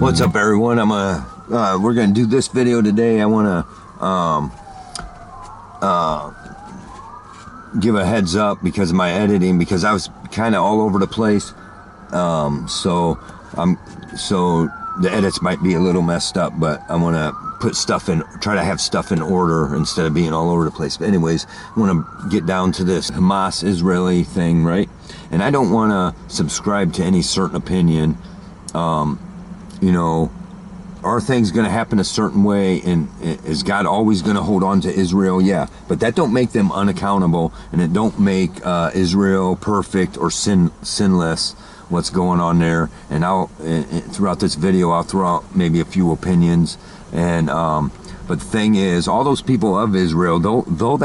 What's up, everyone? We're gonna do this video today. I want to give a heads up because of my editing, because I was kind of all over the place. So the edits might be a little messed up, but I want to put stuff in, try to have stuff in order instead of being all over the place. But anyways, I want to get down to this Hamas Israeli thing, right? And I don't want to subscribe to any certain opinion. You know, are things going to happen a certain way, and is God always going to hold on to Israel? Yeah, but that don't make them unaccountable, and it don't make Israel perfect or sinless. What's going on there? And throughout this video, I'll throw out maybe a few opinions. And but the thing is, all those people of Israel, though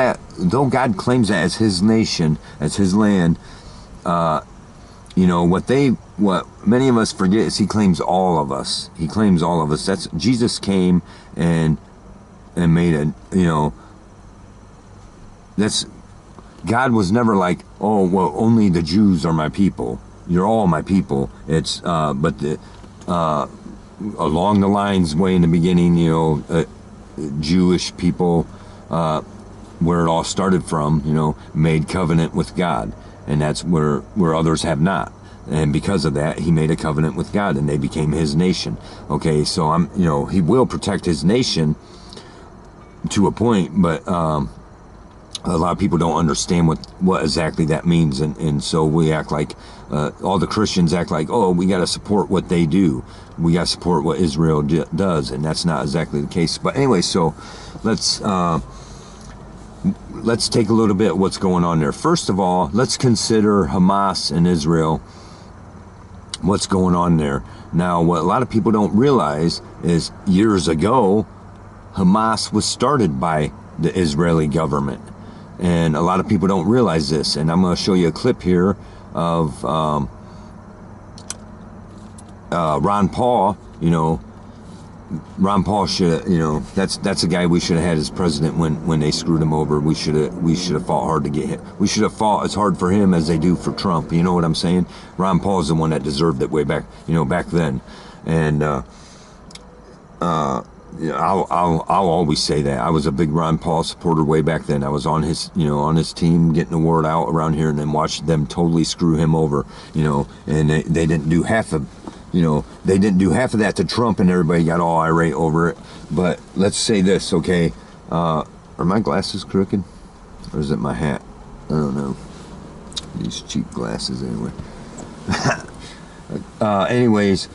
God claims that as His nation, as His land, you know, what many of us forget is He claims all of us. He claims all of us. That's Jesus came and made a, you know, that's, God was never like, oh, well, only the Jews are my people. You're all my people. It's but along the lines way in the beginning, you know, Jewish people, where it all started from, you know, made covenant with God. And that's where others have not. And because of that, He made a covenant with God, and they became His nation. Okay, so you know, He will protect His nation to a point, but a lot of people don't understand what exactly that means, and so we act like, all the Christians act like, oh, we got to support what they do. We got to support what Israel does, and that's not exactly the case. But anyway, so let's take a little bit of what's going on there. First of all, let's consider Hamas and Israel, what's going on there. Now, what a lot of people don't realize is years ago, Hamas was started by the Israeli government. And a lot of people don't realize this. And I'm going to show you a clip here of Ron Paul. You know, Ron Paul should, you know, that's a guy we should have had as president when they screwed him over. We should have fought hard to get him. We should have fought as hard for him as they do for Trump. You know what I'm saying? Ron Paul is the one that deserved it way back, you know, back then. And you know, I'll always say that I was a big Ron Paul supporter way back then. I was on his, you know, on his team, getting the word out around here, and then watched them totally screw him over, you know. And they didn't do half of, you know, they didn't do half of that to Trump, and everybody got all irate over it. But let's say this, okay? Are my glasses crooked, or is it my hat? I don't know. These cheap glasses, anyway. Anyways,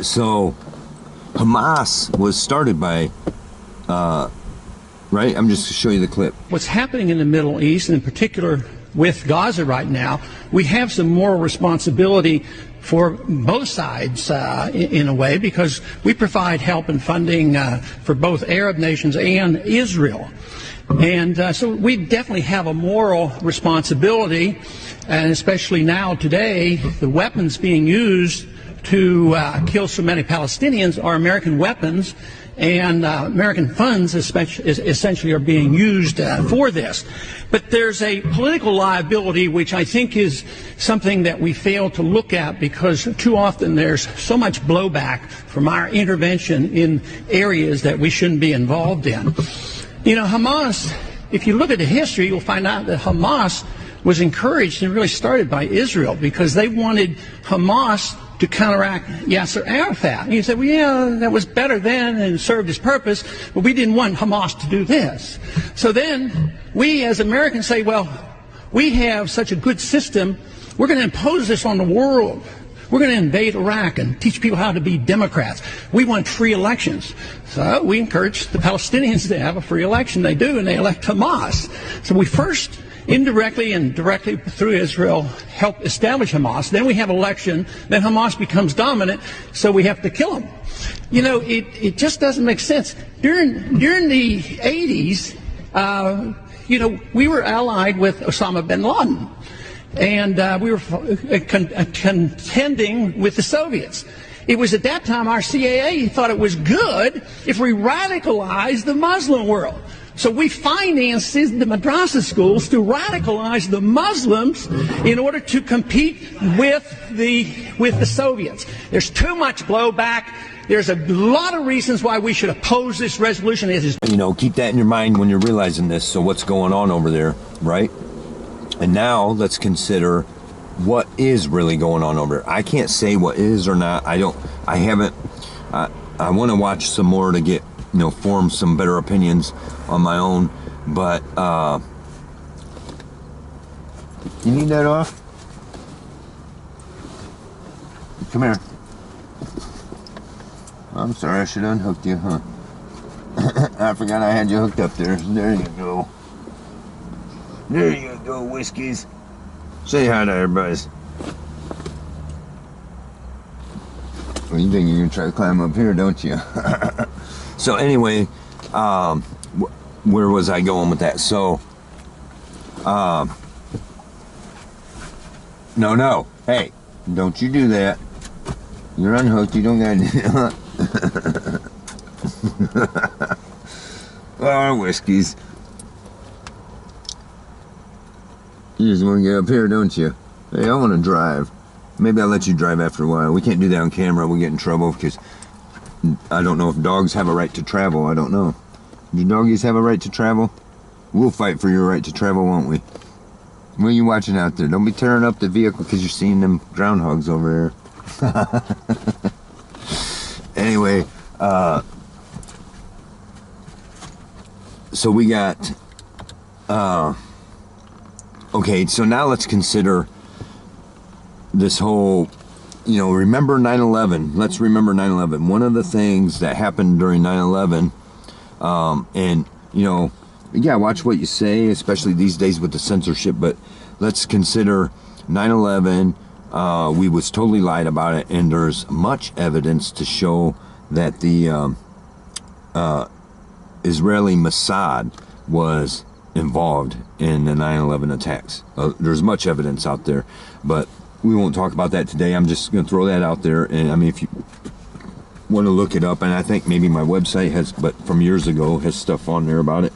so Hamas was started by, right? I'm just going to show you the clip. What's happening in the Middle East, and in particular with Gaza right now, we have some moral responsibility for both sides in a way, because we provide help and funding for both Arab nations and Israel. And so we definitely have a moral responsibility, and especially now today, the weapons being used to kill so many Palestinians are American weapons, and American funds essentially are being used for this. But there's a political liability which I think is something that we fail to look at, because too often there's so much blowback from our intervention in areas that we shouldn't be involved in. You know, Hamas, if you look at the history, you'll find out that Hamas was encouraged and really started by Israel, because they wanted Hamas to counteract Yasser Arafat. And you say, well, yeah, that was better then and served its purpose, but we didn't want Hamas to do this. So then we as Americans say, well, we have such a good system, we're going to impose this on the world. We're going to invade Iraq and teach people how to be Democrats. We want free elections. So we encourage the Palestinians to have a free election. They do, and they elect Hamas. So we first indirectly and directly through Israel help establish Hamas. Then we have election. Then Hamas becomes dominant, so we have to kill them. You know, it just doesn't make sense. During the 80s, you know, we were allied with Osama bin Laden, and we were contending with the Soviets. It was at that time our CIA thought it was good if we radicalized the Muslim world. So we financed the madrasa schools to radicalize the Muslims in order to compete with the Soviets. There's too much blowback. There's a lot of reasons why we should oppose this resolution. It is, keep that in your mind when you're realizing this. So what's going on over there, right? And now let's consider what is really going on over there. I can't say what is or not. I want to watch some more to get, form some better opinions on my own. But, you need that off? Come here. I'm sorry, I should have unhooked you, huh? I forgot I had you hooked up there. There you go. There you go, Whiskies. Say hi to everybody. Well, you think you're going to try to climb up here, don't you? So anyway, where was I going with that? So, no. Hey, don't you do that. You're unhooked. You don't got to. Oh, Whiskies. You just want to get up here, don't you? Hey, I want to drive. Maybe I'll let you drive after a while. We can't do that on camera. We'll get in trouble because I don't know if dogs have a right to travel. I don't know. Do doggies have a right to travel? We'll fight for your right to travel, won't we? What are you watching out there? Don't be tearing up the vehicle because you're seeing them groundhogs over there. Anyway, so we got, okay, so now let's consider this whole, remember 9/11. Let's remember 9/11. One of the things that happened during 9/11, and, watch what you say, especially these days with the censorship, but let's consider 9/11. We was totally lied about it, and there's much evidence to show that the Israeli Mossad was involved in the 9/11 attacks. There's much evidence out there, but we won't talk about that today. I'm just going to throw that out there, and if you want to look it up, and I think maybe my website has, but from years ago, has stuff on there about it.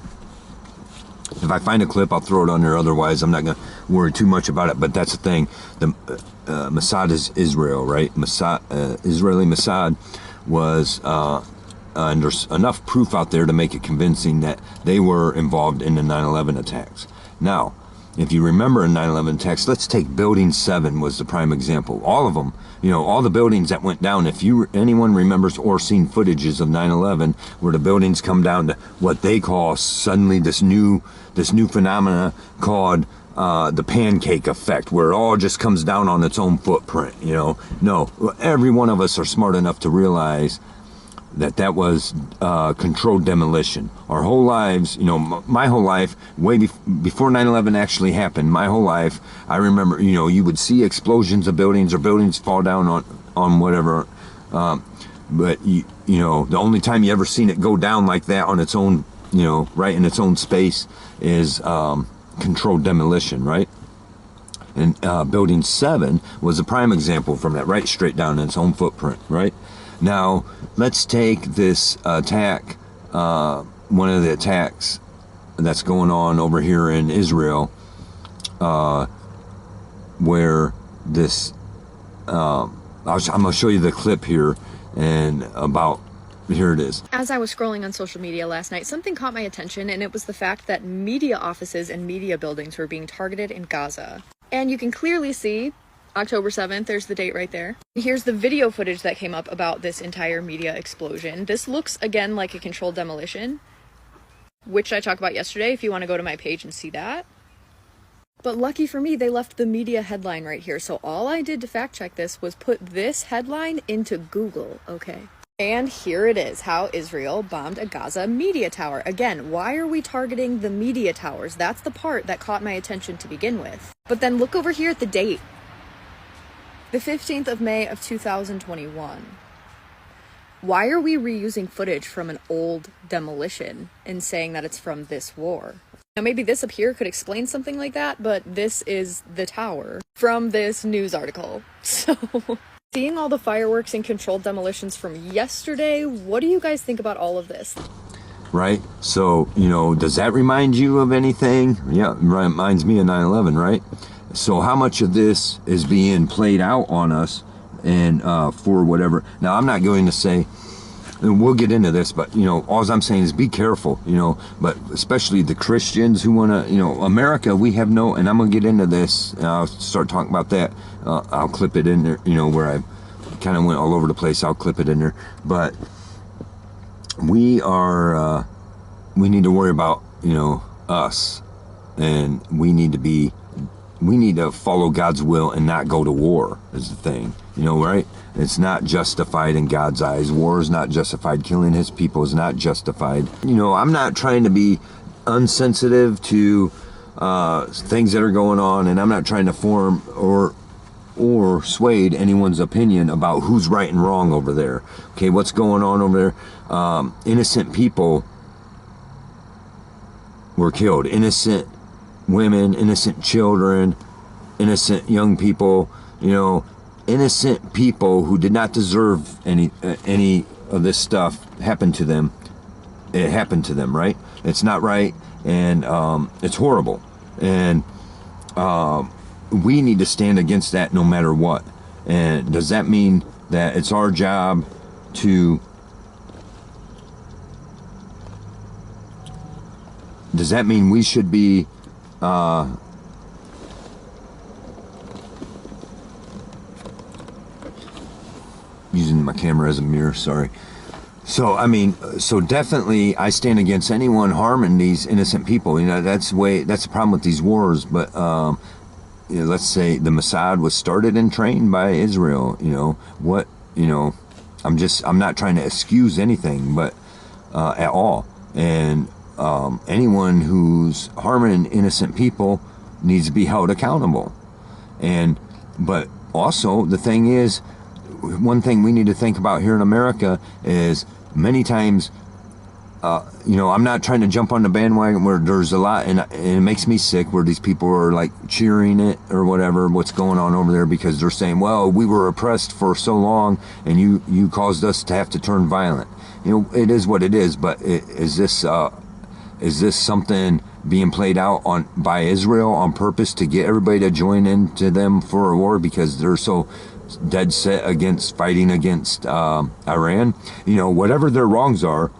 If I find a clip, I'll throw it on there. Otherwise, I'm not going to worry too much about it. But that's the thing. The Mossad is Israel, right? Israeli Mossad was, and there's enough proof out there to make it convincing that they were involved in the 9/11 attacks. Now, if you remember in 9/11 attacks, let's take Building 7 was the prime example. All of them, all the buildings that went down, if anyone remembers or seen footages of 9/11, where the buildings come down to what they call suddenly this new phenomena called the pancake effect, where it all just comes down on its own footprint. No, every one of us are smart enough to realize that was controlled demolition. Our whole lives, my whole life, way before 9/11 actually happened, my whole life, I remember, you would see explosions of buildings or buildings fall down on whatever, but the only time you ever seen it go down like that on its own, right in its own space is controlled demolition, right? And Building 7 was a prime example from that, right straight down in its own footprint, right? Now, let's take this attack, one of the attacks that's going on over here in Israel, where this, I'm going to show you the clip here, and here it is. As I was scrolling on social media last night, something caught my attention, and it was the fact that media offices and media buildings were being targeted in Gaza. And you can clearly see October 7th, there's the date right there. Here's the video footage that came up about this entire media explosion. This looks, again, like a controlled demolition, which I talked about yesterday, if you want to go to my page and see that. But lucky for me, they left the media headline right here. So all I did to fact check this was put this headline into Google, okay? And here it is, how Israel bombed a Gaza media tower. Again, why are we targeting the media towers? That's the part that caught my attention to begin with. But then look over here at the date. The 15th of May of 2021. Why are we reusing footage from an old demolition and saying that it's from this war? Now maybe this up here could explain something like that, but this is the tower from this news article. So, seeing all the fireworks and controlled demolitions from yesterday, what do you guys think about all of this? right? So, you know, does that remind you of anything? Yeah, it reminds me of 9/11, right? So how much of this is being played out on us and for whatever? Now, I'm not going to say, and we'll get into this, but, you know, all I'm saying is be careful, you know, but especially the Christians who want to, you know, America, we have no, and I'm going to get into this, and I'll start talking about that. I'll clip it in there, you know, where I kind of went all over the place. I'll clip it in there. But we are, we need to worry about, you know, us, and we need to follow God's will and not go to war is the thing, you know, right? It's not justified in God's eyes. War is not justified. Killing his people is not justified. You know, I'm not trying to be unsensitive to things that are going on, and I'm not trying to form or sway anyone's opinion about who's right and wrong over there. Okay, what's going on over there? Innocent people were killed. Innocent women, innocent children, innocent young people, you know, innocent people who did not deserve any of this stuff happened to them. It happened to them, right? It's not right, and it's horrible, and we need to stand against that no matter what. And does that mean that it's our job to? Does that mean we should be using my camera as a mirror, sorry. So, I mean, so definitely I stand against anyone harming these innocent people. You know, that's the problem with these wars. But, you know, let's say the Mossad was started and trained by Israel, you know, I'm not trying to excuse anything, but, at all. And, anyone who's harming innocent people needs to be held accountable. But also the thing is, one thing we need to think about here in America is many times, you know, I'm not trying to jump on the bandwagon where there's a lot, and it makes me sick where these people are like cheering it or whatever, what's going on over there, because they're saying, well, we were oppressed for so long and you caused us to have to turn violent. You know, it is what it is, but is this something being played out by Israel on purpose to get everybody to join into them for a war because they're so dead set against fighting against Iran? You know, whatever their wrongs are,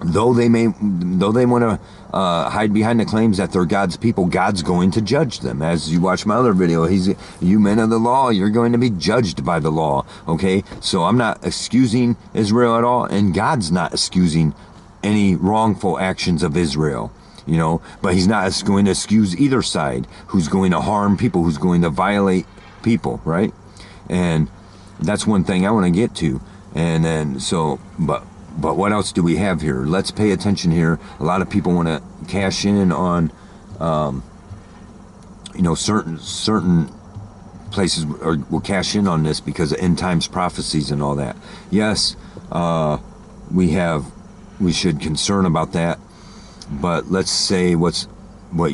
though they want to hide behind the claims that they're God's people, God's going to judge them. As you watch my other video, you men of the law, you're going to be judged by the law. Okay, so I'm not excusing Israel at all, and God's not excusing any wrongful actions of Israel, you know, but he's not going to excuse either side who's going to harm people, who's going to violate people, right? And that's one thing I want to get to. And then, so, but what else do we have here? Let's pay attention here. A lot of people want to cash in on, you know, certain places will cash in on this because of end times prophecies and all that. Yes, we should concern about that, but let's say what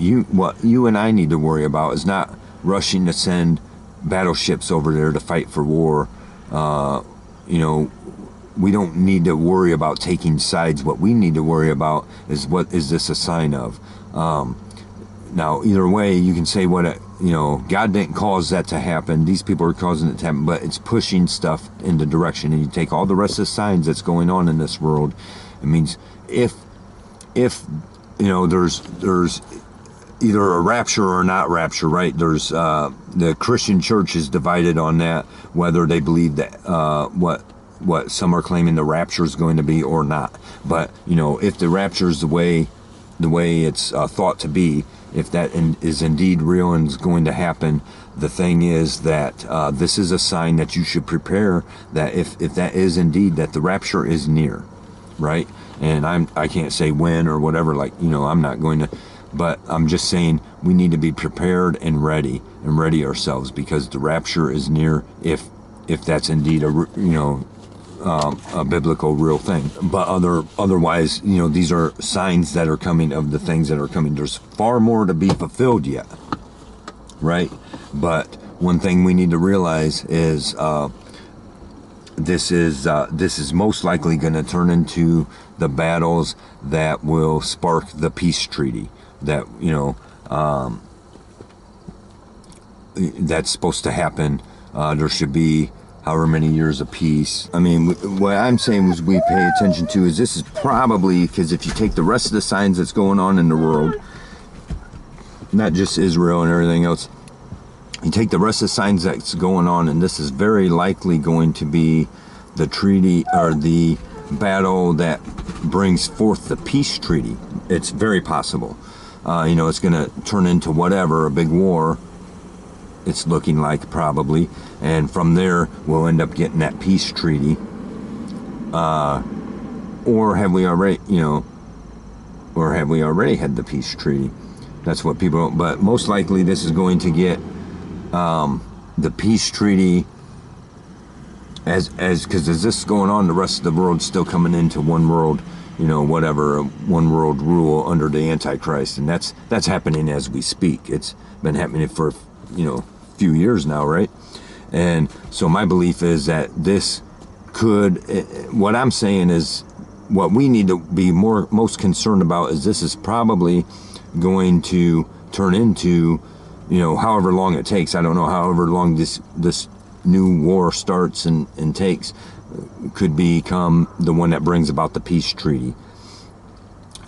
you and I need to worry about is not rushing to send battleships over there to fight for war. You know, we don't need to worry about taking sides. What we need to worry about is, what is this a sign of? Now, either way, you can say you know, God didn't cause that to happen. These people are causing it to happen, but it's pushing stuff in the direction. And you take all the rest of the signs that's going on in this world. It means if you know, there's either a rapture or not rapture, right? There's the Christian church is divided on that, whether they believe that what some are claiming the rapture is going to be or not. But you know, if the rapture is the way it's thought to be, if that is indeed real and is going to happen, the thing is that this is a sign that you should prepare, that if that is indeed, that the rapture is near, right? And I can't say when or whatever, like, you know, I'm not going to, but I'm just saying we need to be prepared and ready ourselves, because the rapture is near, if that's indeed a biblical real thing. But otherwise, you know, these are signs that are coming of the things that are coming. There's far more to be fulfilled yet, right? But one thing we need to realize is this is most likely going to turn into the battles that will spark the peace treaty that, that's supposed to happen. There should be however many years of peace. I mean, what I'm saying is we pay attention to is this is probably, because if you take the rest of the signs that's going on in the world, not just Israel and everything else, you take the rest of the signs that's going on, and this is very likely going to be the treaty or the battle that brings forth the peace treaty. It's very possible. It's going to turn into whatever, a big war. It's looking like probably, and from there we'll end up getting that peace treaty. Or have we already, had the peace treaty? That's what people. But most likely, this is going to get the peace treaty as because as this is going on, the rest of the world's still coming into one world, one world rule under the Antichrist, and that's happening as we speak. It's been happening for few years now, right? And so my belief is that this could, what I'm saying is what we need to be most concerned about is this is probably going to turn into, however long it takes. I don't know, however long this new war starts and takes, could become the one that brings about the peace treaty.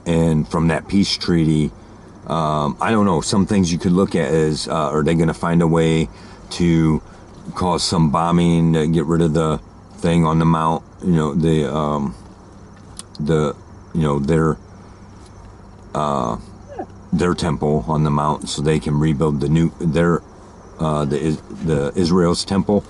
And from that peace treaty, I don't know, some things you could look at is, are they going to find a way to cause some bombing to get rid of the thing on the mount, their temple on the mount, so they can rebuild the Israel's temple.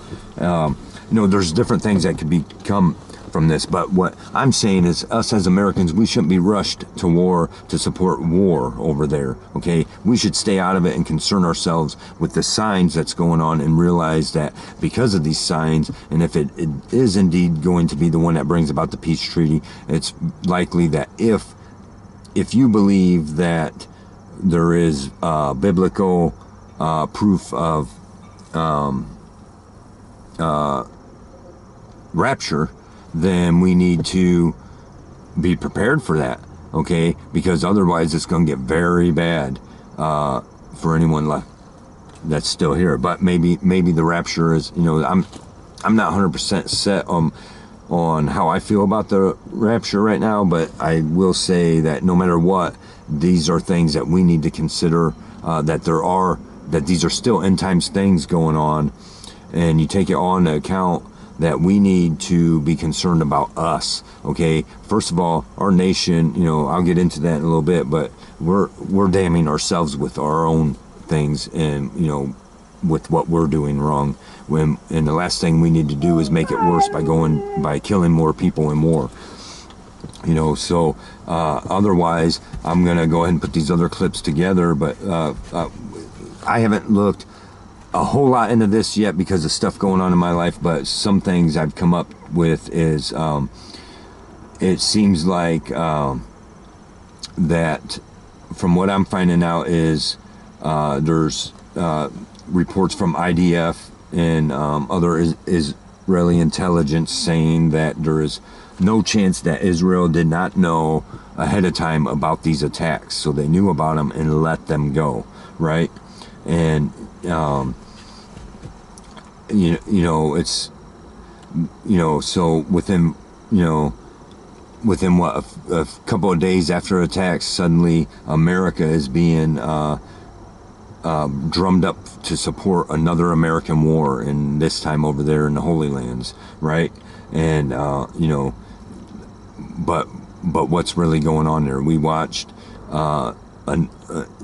There's different things that could become from this, but what I'm saying is us as Americans, we shouldn't be rushed to war to support war over there, okay? We should stay out of it and concern ourselves with the signs that's going on and realize that because of these signs, and if it is indeed going to be the one that brings about the peace treaty, it's likely that if you believe that there is biblical proof of rapture, then we need to be prepared for that, okay? Because otherwise it's going to get very bad for anyone left that's still here. But maybe the rapture is, I'm not 100% set on how I feel about the rapture right now, but I will say that no matter what, these are things that we need to consider, that these are still end times things going on, and you take it all into account that we need to be concerned about us, okay? First of all, our nation, I'll get into that in a little bit, but we're damning ourselves with our own things and, with what we're doing wrong. And the last thing we need to do is make it worse by killing more people in war. So otherwise, I'm going to go ahead and put these other clips together, but I haven't looked a whole lot into this yet because of stuff going on in my life, but some things I've come up with is it seems like that from what I'm finding out is there's reports from IDF and other Israeli intelligence saying that there is no chance that Israel did not know ahead of time about these attacks, so they knew about them and let them go, right? And it's so within what a couple of days after attacks, suddenly America is being drummed up to support another American war, and this time over there in the Holy Lands, right? And but what's really going on there? We watched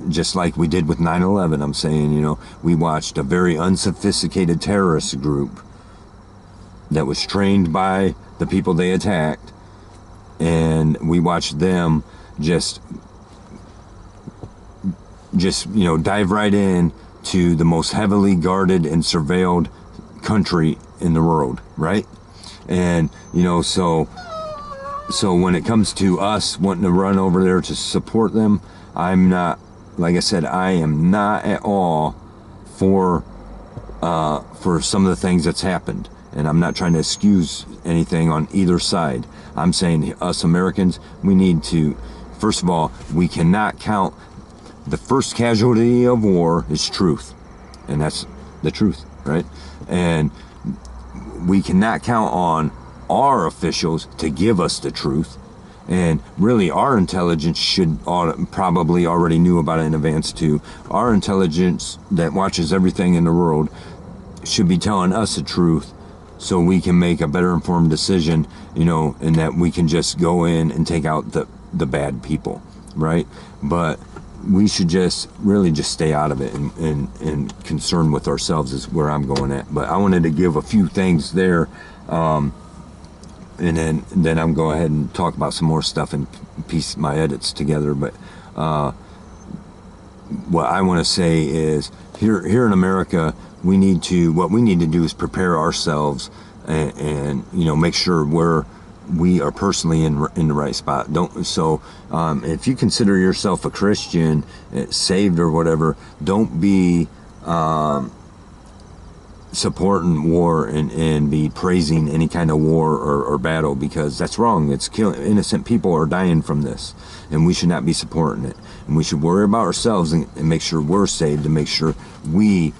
just like we did with 9/11, I'm saying, we watched a very unsophisticated terrorist group that was trained by the people they attacked, and we watched them just dive right in to the most heavily guarded and surveilled country in the world, right? And so when it comes to us wanting to run over there to support them, I'm not, like I said, I am not at all for some of the things that's happened. And I'm not trying to excuse anything on either side. I'm saying us Americans, we need to, first of all, we cannot count, the first casualty of war is truth. And that's the truth, right? And we cannot count on our officials to give us the truth. And really, our intelligence should probably already knew about it in advance too. Our intelligence that watches everything in the world should be telling us the truth, so we can make a better informed decision, you know, and that we can just go in and take out the bad people, right? But we should just really just stay out of it and concern with ourselves is where I'm going at. But I wanted to give a few things there, and then I'm go ahead and talk about some more stuff and piece my edits together. But what I want to say is here in America, what we need to do is prepare ourselves and you know, make sure we are personally in the right spot. If you consider yourself a Christian, saved or whatever, don't be supporting war and be praising any kind of war or battle, because that's wrong. It's killing innocent people are dying from this, and we should not be supporting it. And we should worry about ourselves and make sure we're saved and make sure we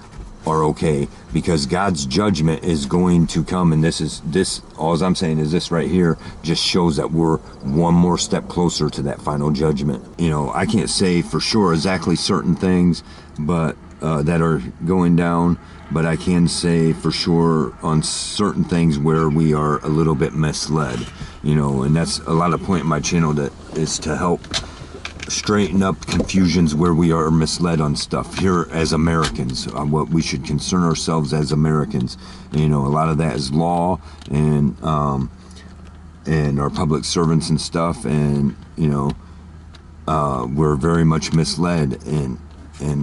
are okay, because God's judgment is going to come. And this all I'm saying is this right here just shows that we're one more step closer to that final judgment. You know, I can't say for sure exactly certain things but that are going down, but I can say for sure on certain things where we are a little bit misled, you know. And that's a lot of point in my channel, that is to help straighten up confusions where we are misled on stuff here as Americans, on what we should concern ourselves as Americans. And, you know, a lot of that is law and our public servants and stuff, and you know, we're very much misled in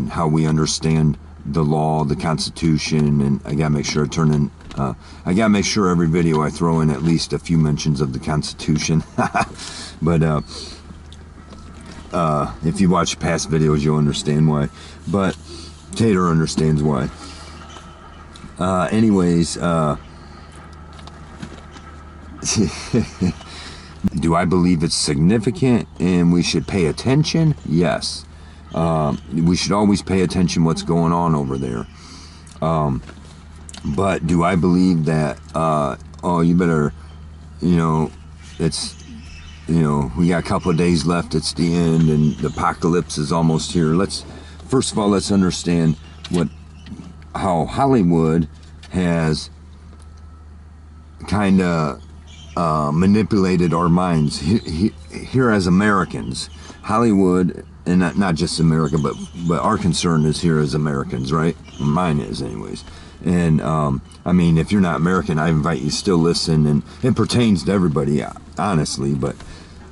how we understand the law, the Constitution. And I gotta make sure I gotta make sure every video I throw in at least a few mentions of the Constitution. But if you watch past videos, you'll understand why. But Tater understands why. Anyways, do I believe it's significant and we should pay attention? Yes. We should always pay attention what's going on over there. But do I believe that, you better, you know, you know, we got a couple of days left, it's the end, and the apocalypse is almost here. First of all, let's understand how Hollywood has kind of manipulated our minds here as Americans. Hollywood, and not just America, but our concern is here as Americans, right? Mine is anyways. And I mean, if you're not American, I invite you to still listen, and it pertains to everybody, honestly. But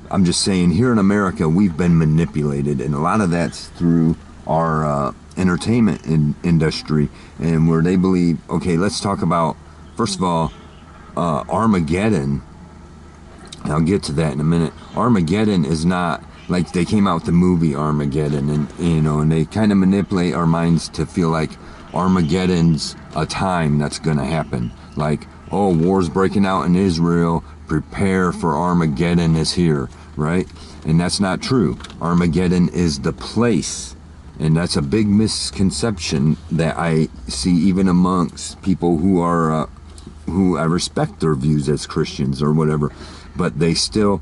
I'm just saying, here in America, we've been manipulated, and a lot of that's through our entertainment industry, and where they believe, okay, let's talk about, first of all, Armageddon. I'll get to that in a minute. Armageddon is not like they came out with the movie Armageddon, and you know, and they kind of manipulate our minds to feel like Armageddon's a time that's gonna happen. Like, oh, war's breaking out in Israel, prepare for Armageddon is here, right? And that's not true. Armageddon is the place. And that's a big misconception that I see even amongst people who are who I respect their views as Christians or whatever, but they still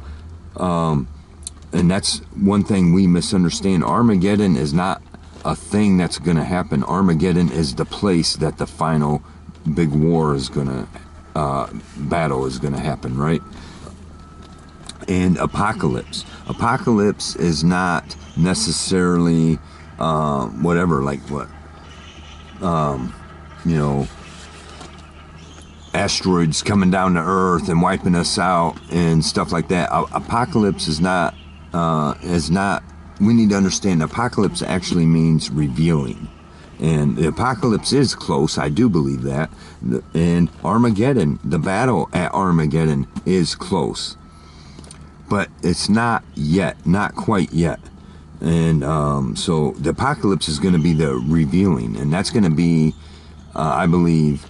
and that's one thing we misunderstand. Armageddon is not a thing that's going to happen. Armageddon is the place that the final big war is going to battle is going to happen, right? And apocalypse is not necessarily whatever, like what you know, asteroids coming down to Earth and wiping us out and stuff like that. Apocalypse is not we need to understand apocalypse actually means revealing, and the apocalypse is close. I do believe that. And Armageddon, the battle at Armageddon is close, but it's not yet, not quite yet. And so the apocalypse is going to be the revealing, and that's going to be I believe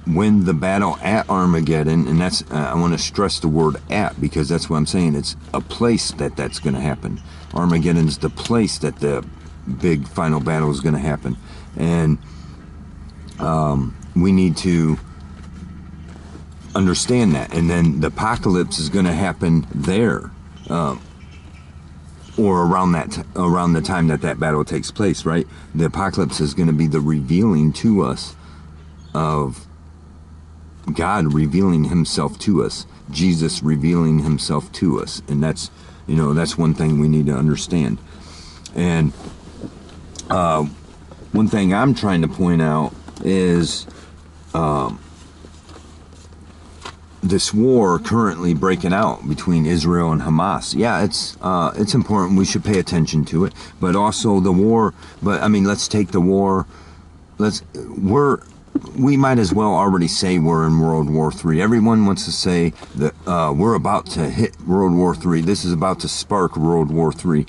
win the battle at Armageddon, and that's I want to stress the word "at" because that's what I'm saying. It's a place that's going to happen. Armageddon's the place that the big final battle is going to happen, and we need to understand that. And then the apocalypse is going to happen there, or around the time that battle takes place. Right, the apocalypse is going to be the revealing to us of God revealing himself to us, Jesus revealing himself to us. And that's one thing we need to understand. And one thing I'm trying to point out is this war currently breaking out between Israel and Hamas. Yeah, it's important. We should pay attention to it. But also the war, let's take the war. We might as well already say we're in World War III. Everyone wants to say that we're about to hit World War III. This is about to spark World War III.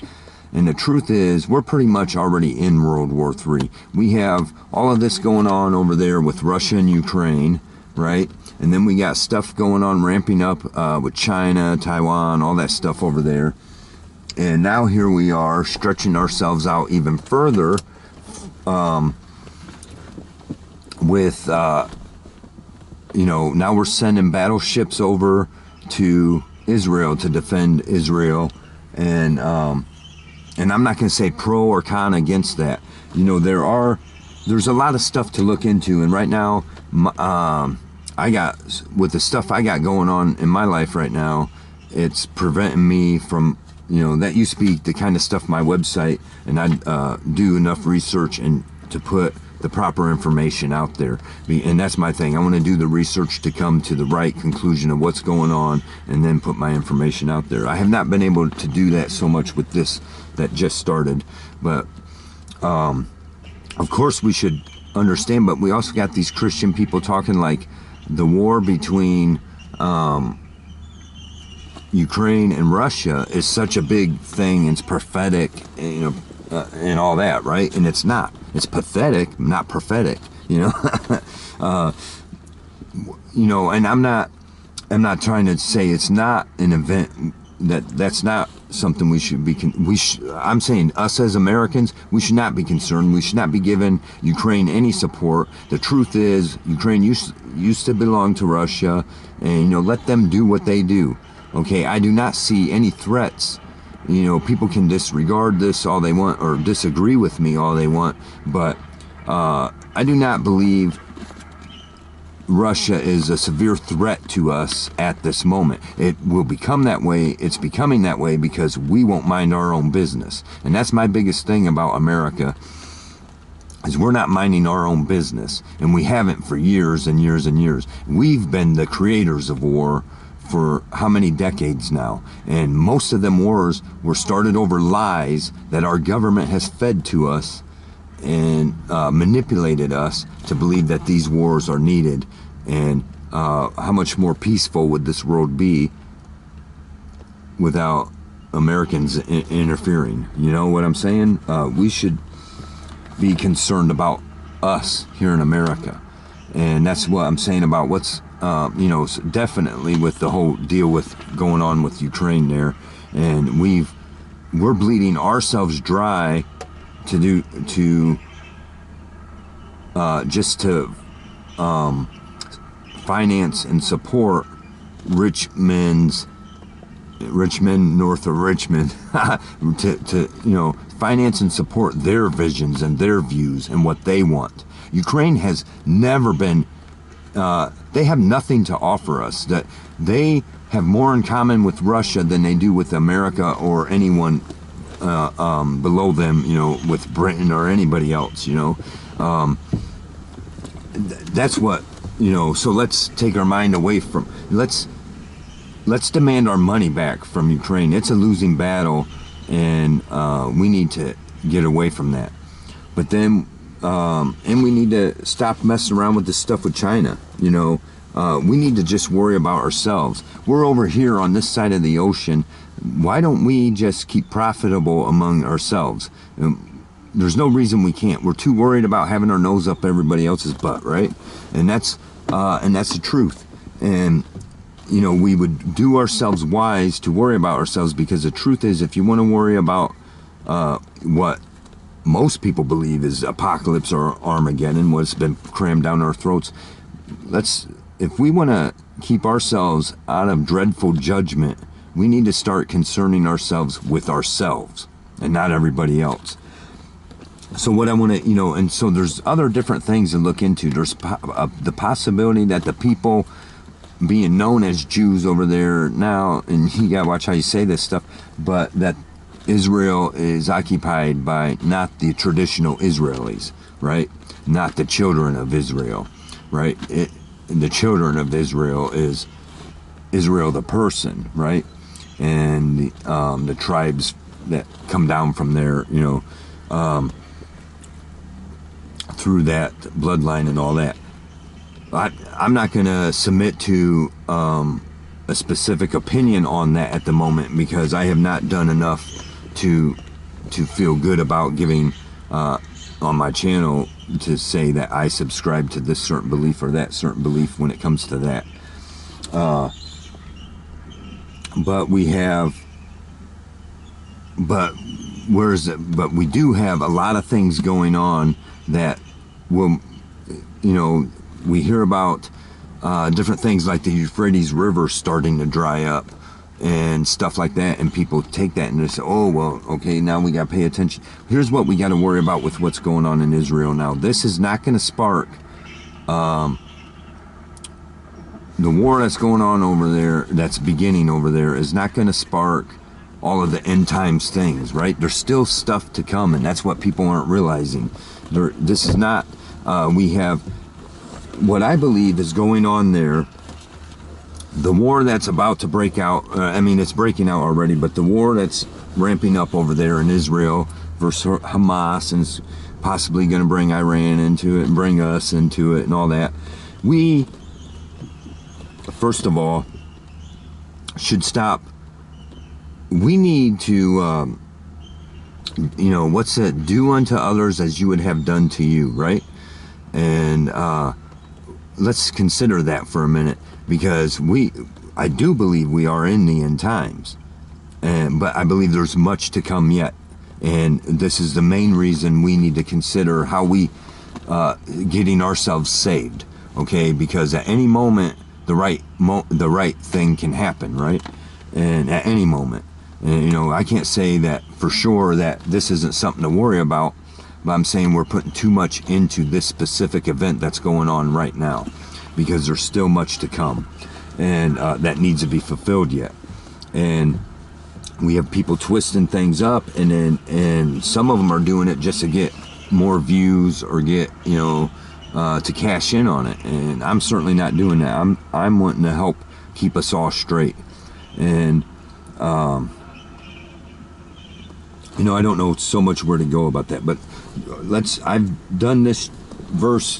And the truth is, we're pretty much already in World War III. We have all of this going on over there with Russia and Ukraine, right? And then we got stuff going on, ramping up with China, Taiwan, all that stuff over there. And now here we are, stretching ourselves out even further, with now we're sending battleships over to Israel to defend Israel, and I'm not going to say pro or con against that. There's a lot of stuff to look into, and right now with the stuff I got going on in my life right now, it's preventing me from, that used to be the kind of stuff my website, and I'd do enough research and to put the proper information out there. And that's my thing. I want to do the research to come to the right conclusion of what's going on and then put my information out there. I have not been able to do that so much with this that just started. But of course we should understand, but we also got these Christian people talking like the war between Ukraine and Russia is such a big thing. It's prophetic, and all that, right? And it's not. It's pathetic, not prophetic. And I'm not trying to say it's not an event that's not something we should be. I'm saying us as Americans, we should not be concerned. We should not be giving Ukraine any support. The truth is, Ukraine used to belong to Russia, and let them do what they do. Okay, I do not see any threats. People can disregard this all they want or disagree with me all they want, but I do not believe Russia is a severe threat to us at this moment. It will become that way. It's becoming that way because we won't mind our own business. And that's my biggest thing about America, is we're not minding our own business. And we haven't for years and years and years. We've been the creators of war for how many decades now? And most of them wars were started over lies that our government has fed to us and manipulated us to believe that these wars are needed. And how much more peaceful would this world be without Americans interfering? You know what I'm saying? We should be concerned about us here in America. And that's what I'm saying about what's definitely with the whole deal with going on with Ukraine there, and we're bleeding ourselves dry to finance and support rich men north of Richmond to finance and support their visions and their views and what they want. Ukraine has never been. They have nothing to offer us. That they have more in common with Russia than they do with America or anyone below them, with Britain or anybody else, That's what, so let's take our mind away from, let's demand our money back from Ukraine. It's a losing battle, and we need to get away from that. But then, and we need to stop messing around with this stuff with China. We need to just worry about ourselves. We're over here on this side of the ocean. Why don't we just keep profitable among ourselves? There's no reason we can't. We're too worried about having our nose up everybody else's butt, right? And that's and that's the truth. And we would do ourselves wise to worry about ourselves, because the truth is, if you want to worry about what most people believe is apocalypse or Armageddon, what's been crammed down our throats, if we want to keep ourselves out of dreadful judgment, we need to start concerning ourselves with ourselves and not everybody else. So what I want to, and so there's other different things to look into. There's the possibility that the people being known as Jews over there now, and you gotta watch how you say this stuff, but that Israel is occupied by not the traditional Israelis, right? Not the children of Israel, right? The children of Israel is Israel the person, right? And the tribes that come down from there, through that bloodline and all that. I'm not going to submit to a specific opinion on that at the moment, because I have not done enough to feel good about giving on my channel to say that I subscribe to this certain belief or that certain belief when it comes to that. But we do have a lot of things going on that will, we hear about different things like the Euphrates River starting to dry up and stuff like that, and people take that and they say, oh, well, okay, now we got to pay attention. Here's what we got to worry about with what's going on in Israel now. This is not going to spark the war that's going on over there, that's beginning over there, is not going to spark all of the end times things, right? There's still stuff to come, and that's what people aren't realizing. This is not, we have, what I believe is going on there, the war that's about to break out, it's breaking out already, but the war that's ramping up over there in Israel versus Hamas, and is possibly going to bring Iran into it and bring us into it and all that. We, first of all, should stop. We need to, what's that? Do unto others as you would have done to you, right? And let's consider that for a minute, because I do believe we are in the end times, but I believe there's much to come yet, and this is the main reason we need to consider how we getting ourselves saved, okay? Because at any moment the right thing can happen, right? And at any moment, and I can't say that for sure that this isn't something to worry about, but I'm saying we're putting too much into this specific event that's going on right now, because there's still much to come, and that needs to be fulfilled yet. And we have people twisting things up, and some of them are doing it just to get more views or get to cash in on it. And I'm certainly not doing that. I'm wanting to help keep us all straight. And I don't know so much where to go about that, but I've done this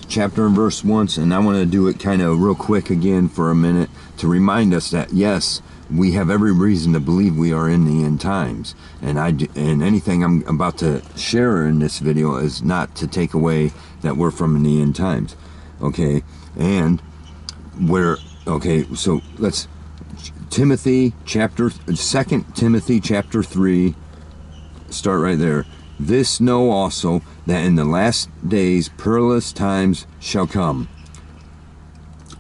chapter and verse once, and I want to do it kind of real quick again for a minute to remind us that yes, we have every reason to believe we are in the end times, and anything I'm about to share in this video is not to take away that we're from the end times, okay? And so let's 2 Timothy chapter 3, start right there. This know also, that in the last days perilous times shall come.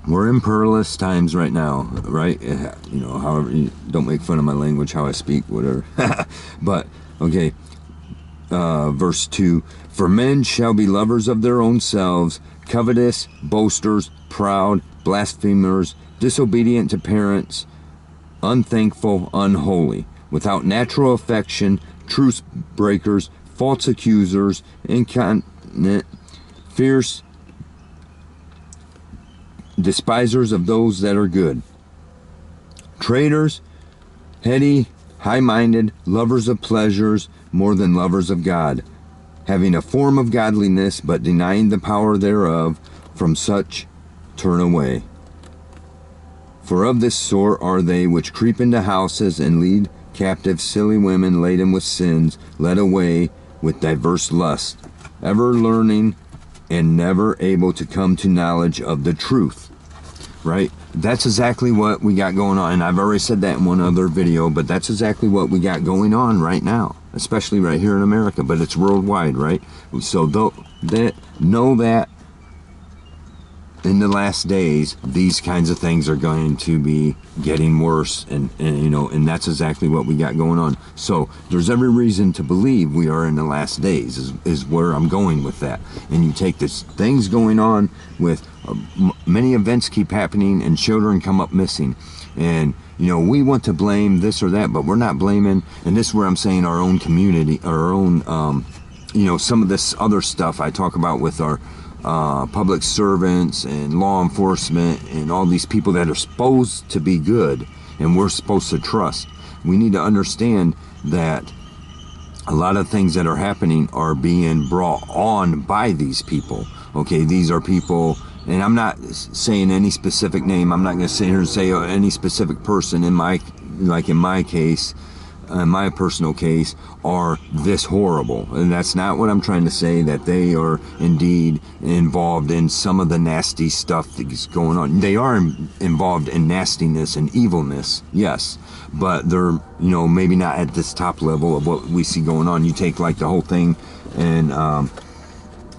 We're in perilous times right now, right? However, don't make fun of my language, how I speak, whatever. But, okay, verse 2. For men shall be lovers of their own selves, covetous, boasters, proud, blasphemers, disobedient to parents, unthankful, unholy, without natural affection, truce breakers, false accusers, incontinent, fierce, despisers of those that are good, traitors, heady, high-minded, lovers of pleasures more than lovers of God, having a form of godliness, but denying the power thereof. From such turn away. For of this sort are they which creep into houses, and lead captive silly women laden with sins, led away with diverse lusts, ever learning, and never able to come to knowledge of the truth. right? That's exactly what we got going on. And I've already said that in one other video, but that's exactly what we got going on right now, especially right here in America, but it's worldwide, right? So know that in the last days, these kinds of things are going to be getting worse, and you know, and that's exactly what we got going on. So there's every reason to believe we are in the last days, is where I'm going with that. And you take this things going on with many events keep happening, and children come up missing, and you know, we want to blame this or that, but we're not blaming. And this is where I'm saying our own community, our own, you know, some of this other stuff I talk about with our public servants and law enforcement and all these people that are supposed to be good and we're supposed to trust. We need to understand that a lot of things that are happening are being brought on by these people. Okay, these are people, and I'm not saying any specific name. I'm not going to sit here and say any specific person in my, like in my case, in my personal case, are this horrible. And that's not what I'm trying to say, that they are indeed involved in some of the nasty stuff that's going on. They are involved in nastiness and evilness, yes, but they're, you know, maybe not at this top level of what we see going on. You take like the whole thing in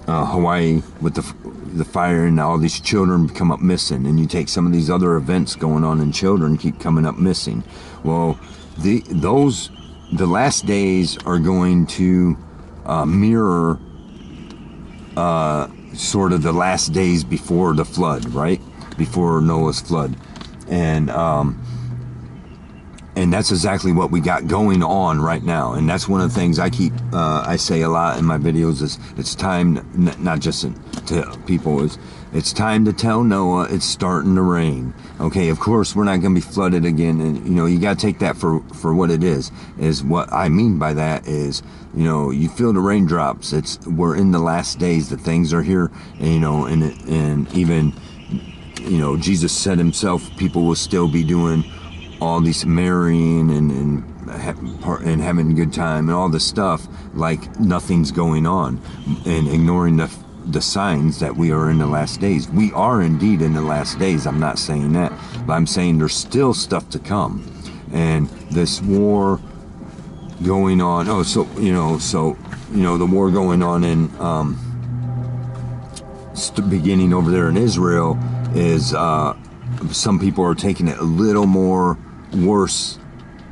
Hawaii with the fire and all these children come up missing, and you take some of these other events going on and children keep coming up missing. Well, the last days are going to mirror sort of the last days before the flood, right? Before Noah's flood. And that's exactly what we got going on right now. And that's one of the things I say a lot in my videos is it's time, not just to people, it's time to tell Noah it's starting to rain. Okay, of course we're not going to be flooded again, and you know, you got to take that for what it is what I mean by that is, you know, you feel the raindrops. We're in the last days, the things are here, and you know, and even, you know, Jesus said himself, people will still be doing all these marrying and having a good time and all this stuff like nothing's going on, and ignoring the signs that we are in the last days. We are indeed in the last days. I'm not saying that, but I'm saying there's still stuff to come. And this war going on, the war going on in beginning over there in Israel is some people are taking it a little more worse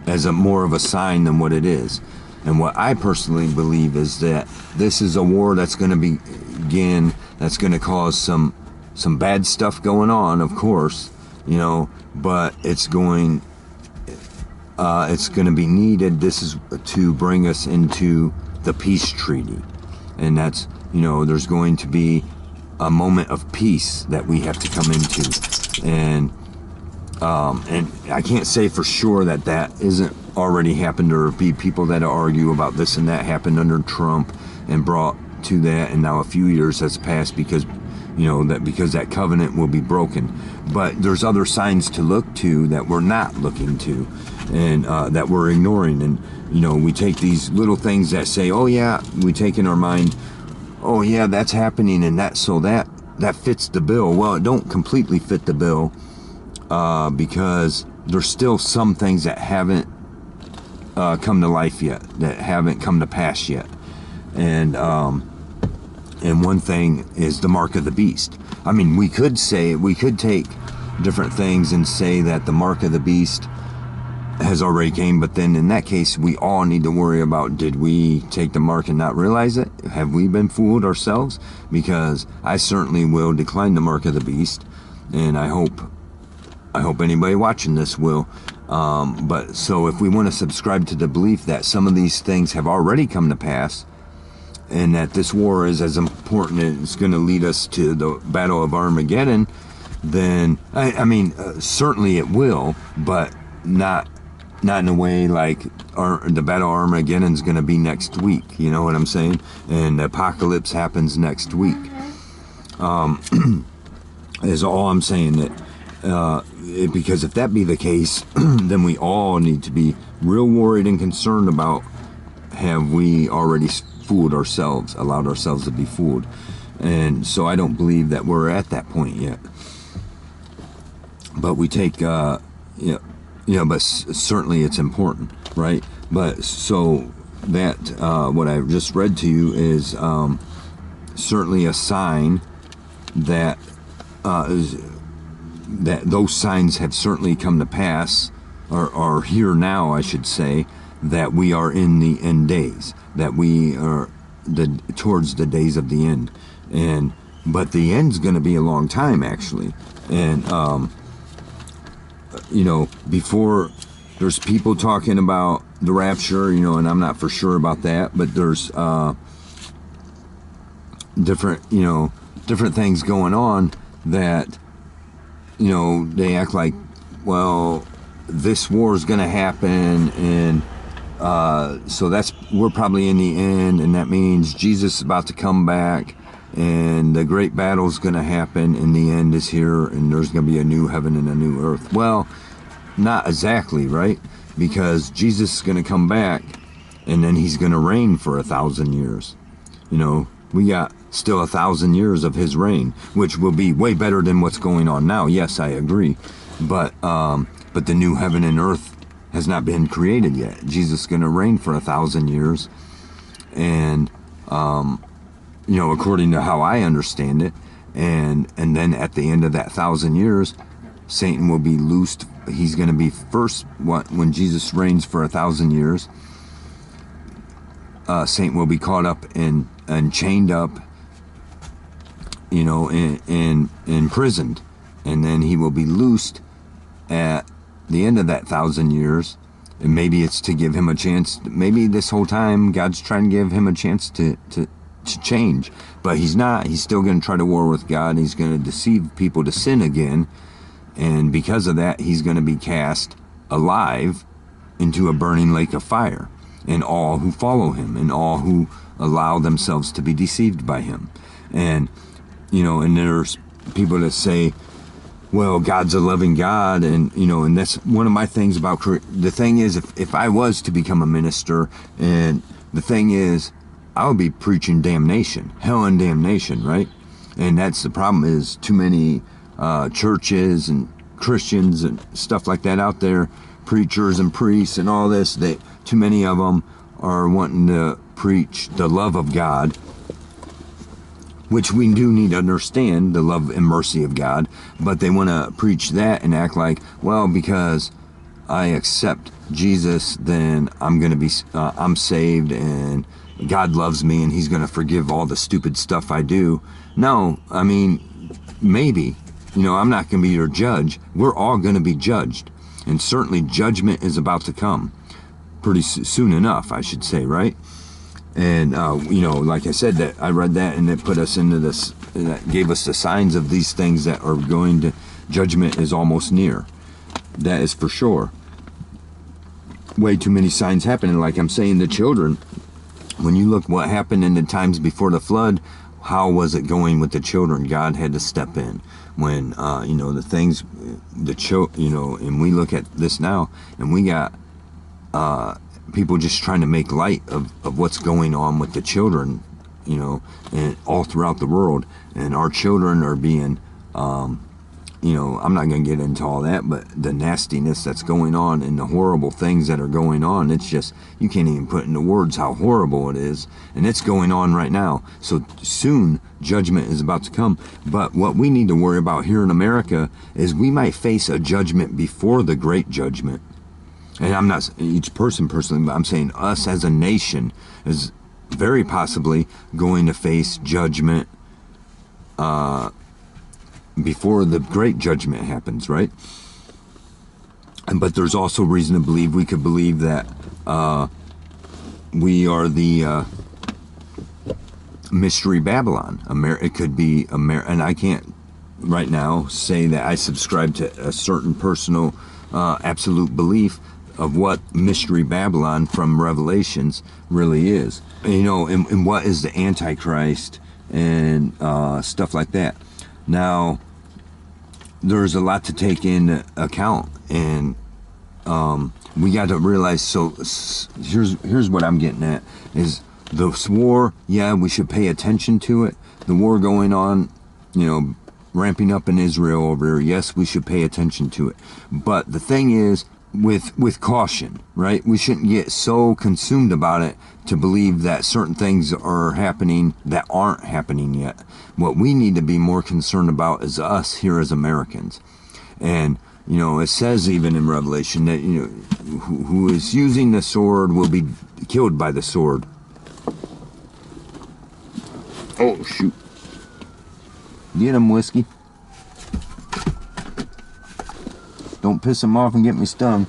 as more of a sign than what it is. And what I personally believe is that this is a war that's going to begin, that's going to cause some bad stuff going on, of course, you know, but it's going to be needed. This is to bring us into the peace treaty. And that's, you know, there's going to be a moment of peace that we have to come into. And I can't say for sure that isn't already happened, or be people that argue about this and that happened under Trump and brought to that, and now a few years has passed because, you know, because that covenant will be broken. But there's other signs to look to that we're not looking to, and that we're ignoring. And you know, we take these little things that say, oh yeah, we take in our mind, oh yeah, that's happening, and that fits the bill. Well, it don't completely fit the bill, because there's still some things that haven't come to life yet, that haven't come to pass yet. And one thing is the mark of the beast. I mean, we could take different things and say that the mark of the beast has already came, but then in that case, we all need to worry about, did we take the mark and not realize it? Have we been fooled ourselves? Because I certainly will decline the mark of the beast, and I hope anybody watching this will. But so if we want to subscribe to the belief that some of these things have already come to pass, and that this war is as important and it's going to lead us to the Battle of Armageddon, then I mean, certainly it will, but not in a way like the Battle of Armageddon is going to be next week. You know what I'm saying? And the apocalypse happens next week. Is all I'm saying. That because if that be the case, then we all need to be real worried and concerned about, have we already fooled ourselves, allowed ourselves to be fooled? And so I don't believe that we're at that point yet. but we take, but certainly it's important, right? But so that, what I just read to you is certainly a sign that, that those signs have certainly come to pass, or are here now, I should say, that we are in the end days, that we are towards the days of the end. But the end's going to be a long time, actually. And, before, there's people talking about the rapture, and I'm not for sure about that, but there's different things going on that, they act like, well, this war is going to happen, and so we're probably in the end, and that means Jesus is about to come back, and the great battle is going to happen, and the end is here, and there's going to be a new heaven and a new earth. Well, not exactly, right? Because Jesus is going to come back, and then he's going to reign for 1,000 years. We got still 1,000 years of his reign, which will be way better than what's going on now. Yes, I agree. But the new heaven and earth has not been created yet. Jesus is going to reign for 1,000 years. And, according to how I understand it, and then at the end of that 1,000 years, Satan will be loosed. He's going to be first, when Jesus reigns for 1,000 years, Satan will be caught up and chained up, and imprisoned. And then he will be loosed at the end of that 1,000 years. And maybe it's to give him a chance. Maybe this whole time God's trying to give him a chance to change. But he's not. He's still going to try to war with God. He's going to deceive people to sin again. And because of that, he's going to be cast alive into a burning lake of fire. And all who follow him, and all who allow themselves to be deceived by him. And, and there's people that say, well, God's a loving God, and, and that's one of my things about, the thing is, if I was to become a minister, and the thing is, I would be preaching damnation, hell and damnation, right? And that's the problem, is too many churches and Christians and stuff like that out there, preachers and priests and all this, too many of them are wanting to preach the love of God, which we do need to understand, the love and mercy of God, but they want to preach that and act like, well, because I accept Jesus, then I'm going to be, I'm saved, and God loves me, and he's going to forgive all the stupid stuff I do. No, I mean, maybe, I'm not going to be your judge. We're all going to be judged, and certainly judgment is about to come pretty soon enough, I should say, right? And, like I said, that I read that, and it put us into this, that gave us the signs of these things that are going to, judgment is almost near. That is for sure. Way too many signs happening. Like I'm saying, the children, when you look what happened in the times before the flood, how was it going with the children? God had to step in. When, the things, and we look at this now, and we got, people just trying to make light of what's going on with the children, and all throughout the world. And our children are being, I'm not going to get into all that, but the nastiness that's going on and the horrible things that are going on, it's just, you can't even put into words how horrible it is. And it's going on right now. So soon, judgment is about to come. But what we need to worry about here in America is we might face a judgment before the great judgment. And I'm not each person personally, but I'm saying us as a nation is very possibly going to face judgment before the great judgment happens, right? But there's also reason to believe, we could believe that we are the mystery Babylon. It could be, and I can't right now say that I subscribe to a certain personal absolute belief of what mystery Babylon from Revelations really is. And what is the Antichrist and stuff like that. Now, there's a lot to take into account, and we got to realize, so here's what I'm getting at, is this war, yeah, we should pay attention to it. The war going on, ramping up in Israel over here. Yes, we should pay attention to it. But the thing is, with caution, right? We shouldn't get so consumed about it to believe that certain things are happening that aren't happening yet. What we need to be more concerned about is us here as Americans. And, you know, it says even in Revelation that, you know, who is using the sword will be killed by the sword. Oh, shoot. Get him, Whiskey. Don't piss him off and get me stung.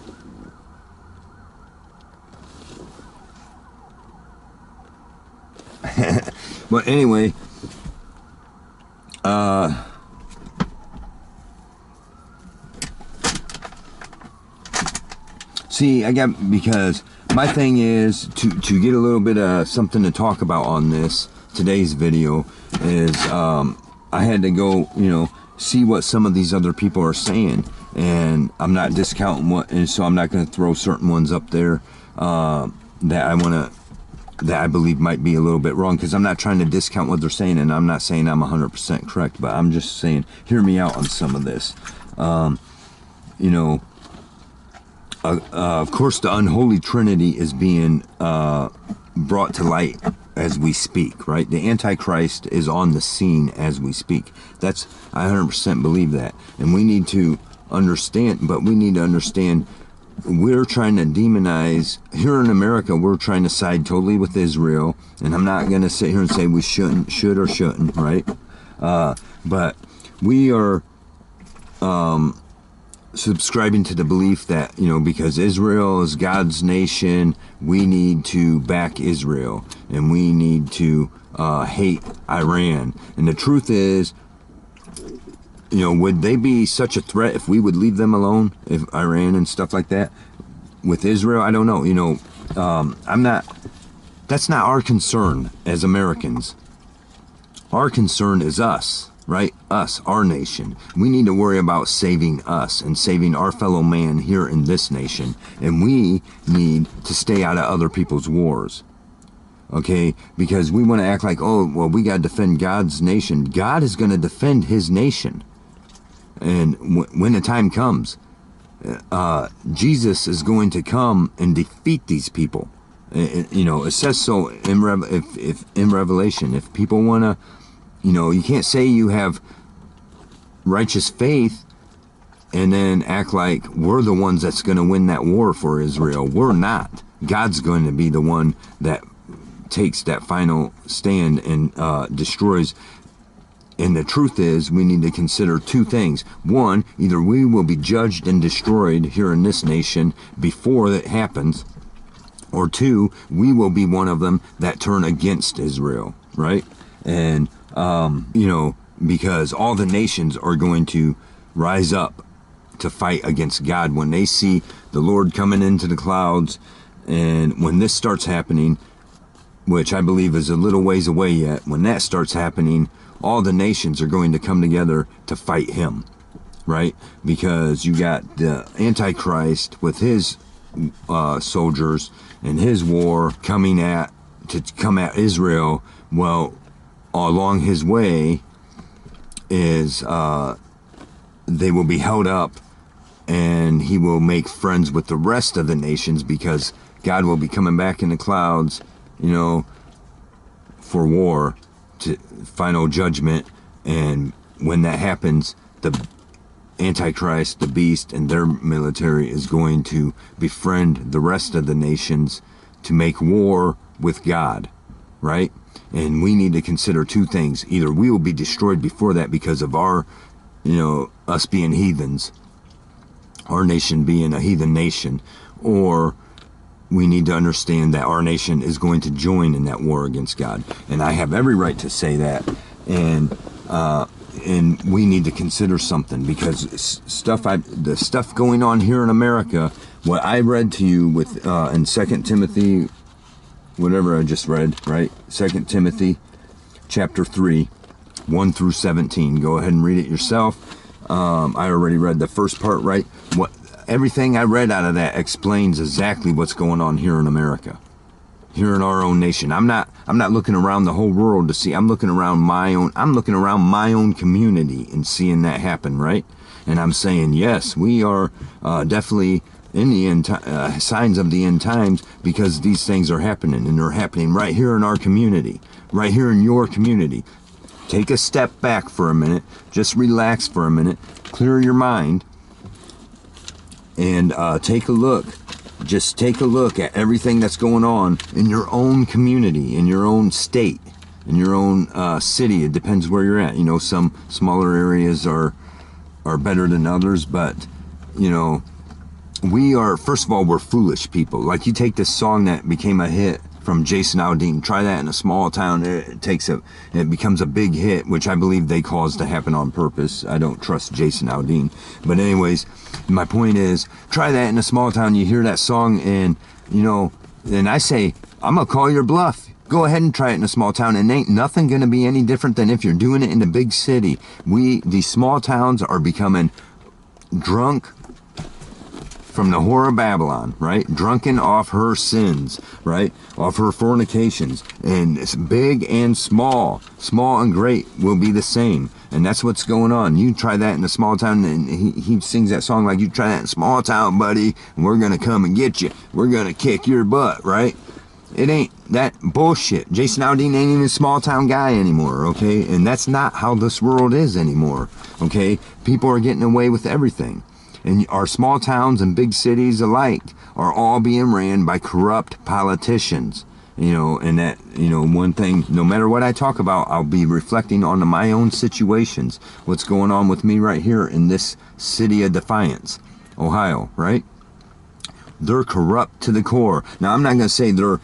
But anyway, see, because my thing is to get a little bit of something to talk about on today's video is, I had to go, you know, see what some of these other people are saying. And I'm not discounting and so I'm not going to throw certain ones up there that I believe might be a little bit wrong, because I'm not trying to discount what they're saying, and I'm not saying I'm 100% correct, but I'm just saying, hear me out on some of this. You know, of course, the unholy Trinity is being brought to light as we speak, right? The Antichrist is on the scene as we speak. I 100% believe that, and we need to understand, but we need to understand we're trying to demonize here in America. We're trying to side totally with Israel, and I'm not going to sit here and say we should or shouldn't, right? But we are subscribing to the belief that, you know, because Israel is God's nation, we need to back Israel, and we need to hate Iran. And the truth is, you know, would they be such a threat if we would leave them alone, if Iran and stuff like that with Israel? I don't know. You know, that's not our concern as Americans. Our concern is us, right? Us, our nation. We need to worry about saving us and saving our fellow man here in this nation. And we need to stay out of other people's wars. Okay, because we want to act like, oh, well, we got to defend God's nation. God is going to defend his nation. And when the time comes, Jesus is going to come and defeat these people. You know, it says so in Revelation. If people want to, you know, you can't say you have righteous faith and then act like we're the ones that's going to win that war for Israel. We're not. God's going to be the one that takes that final stand and destroys. And the truth is, we need to consider two things. One, either we will be judged and destroyed here in this nation before it happens, or two, we will be one of them that turn against Israel, right? And, you know, because all the nations are going to rise up to fight against God when they see the Lord coming into the clouds. And when this starts happening, which I believe is a little ways away yet, when that starts happening, all the nations are going to come together to fight him, right? Because you got the Antichrist with his soldiers and his war coming at Israel. Well, along his way is they will be held up, and he will make friends with the rest of the nations, because God will be coming back in the clouds, you know, for war, to final judgment. And when that happens, the Antichrist, the beast, and their military is going to befriend the rest of the nations to make war with God, right? And we need to consider two things. Either we will be destroyed before that because of our, you know, us being heathens, our nation being a heathen nation, or we need to understand that our nation is going to join in that war against God. And I have every right to say that. And we need to consider something, because the stuff going on here in America, what I read to you with in 2 Timothy, whatever I just read, right? 2 Timothy chapter 3, 1 through 17. Go ahead and read it yourself. I already read the first part, right? Everything I read out of that explains exactly what's going on here in America. here in our own nation. I'm not looking around the whole world to see. I'm looking around my own community and seeing that happen, right? And I'm saying, yes, we are definitely in the end signs of the end times, because these things are happening, and they're happening right here in our community, right here in your community. Take a step back for a minute, just relax for a minute, clear your mind, and take a look. Just take a look at everything that's going on in your own community, in your own state, in your own city. It depends where you're at. You know, some smaller areas are better than others, but you know, we are, first of all, we're foolish people. Like, you take this song that became a hit from Jason Aldean, try that in a small town, it becomes a big hit, which I believe they caused to happen on purpose. I don't trust Jason Aldean. But anyways, my point is, try that in a small town, you hear that song, and you know, and I say, I'm gonna call your bluff. Go ahead and try it in a small town, and ain't nothing gonna be any different than if you're doing it in a big city. These small towns are becoming drunk from the whore of Babylon, right? Drunken off her sins, right? Off her fornications. And it's big and small and great will be the same. And that's what's going on. You try that in a small town, and he sings that song like, you try that in a small town, buddy, and we're gonna come and get you. We're gonna kick your butt, right? It ain't that bullshit. Jason Aldean ain't even a small town guy anymore, okay? And that's not how this world is anymore, okay? People are getting away with everything. And our small towns and big cities alike are all being ran by corrupt politicians. You know, and that, you know, one thing, no matter what I talk about, I'll be reflecting on my own situations. What's going on with me right here in this city of Defiance, Ohio, right? They're corrupt to the core. Now, I'm not going to say they're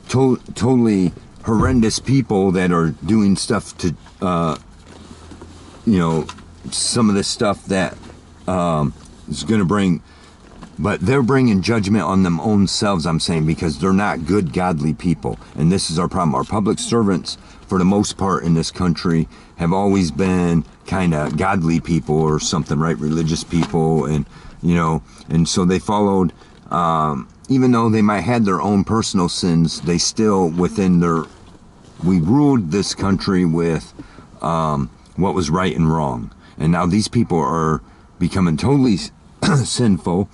totally horrendous people that are doing stuff to, you know, some of this stuff that is going to bring, but they're bringing judgment on them own selves, I'm saying, because they're not good, godly people. And this is our problem. Our public servants, for the most part in this country, have always been kind of godly people or something, right? Religious people, and, you know, and so they followed, even though they might have their own personal sins, they still, we ruled this country with what was right and wrong. And now these people are becoming totally sinful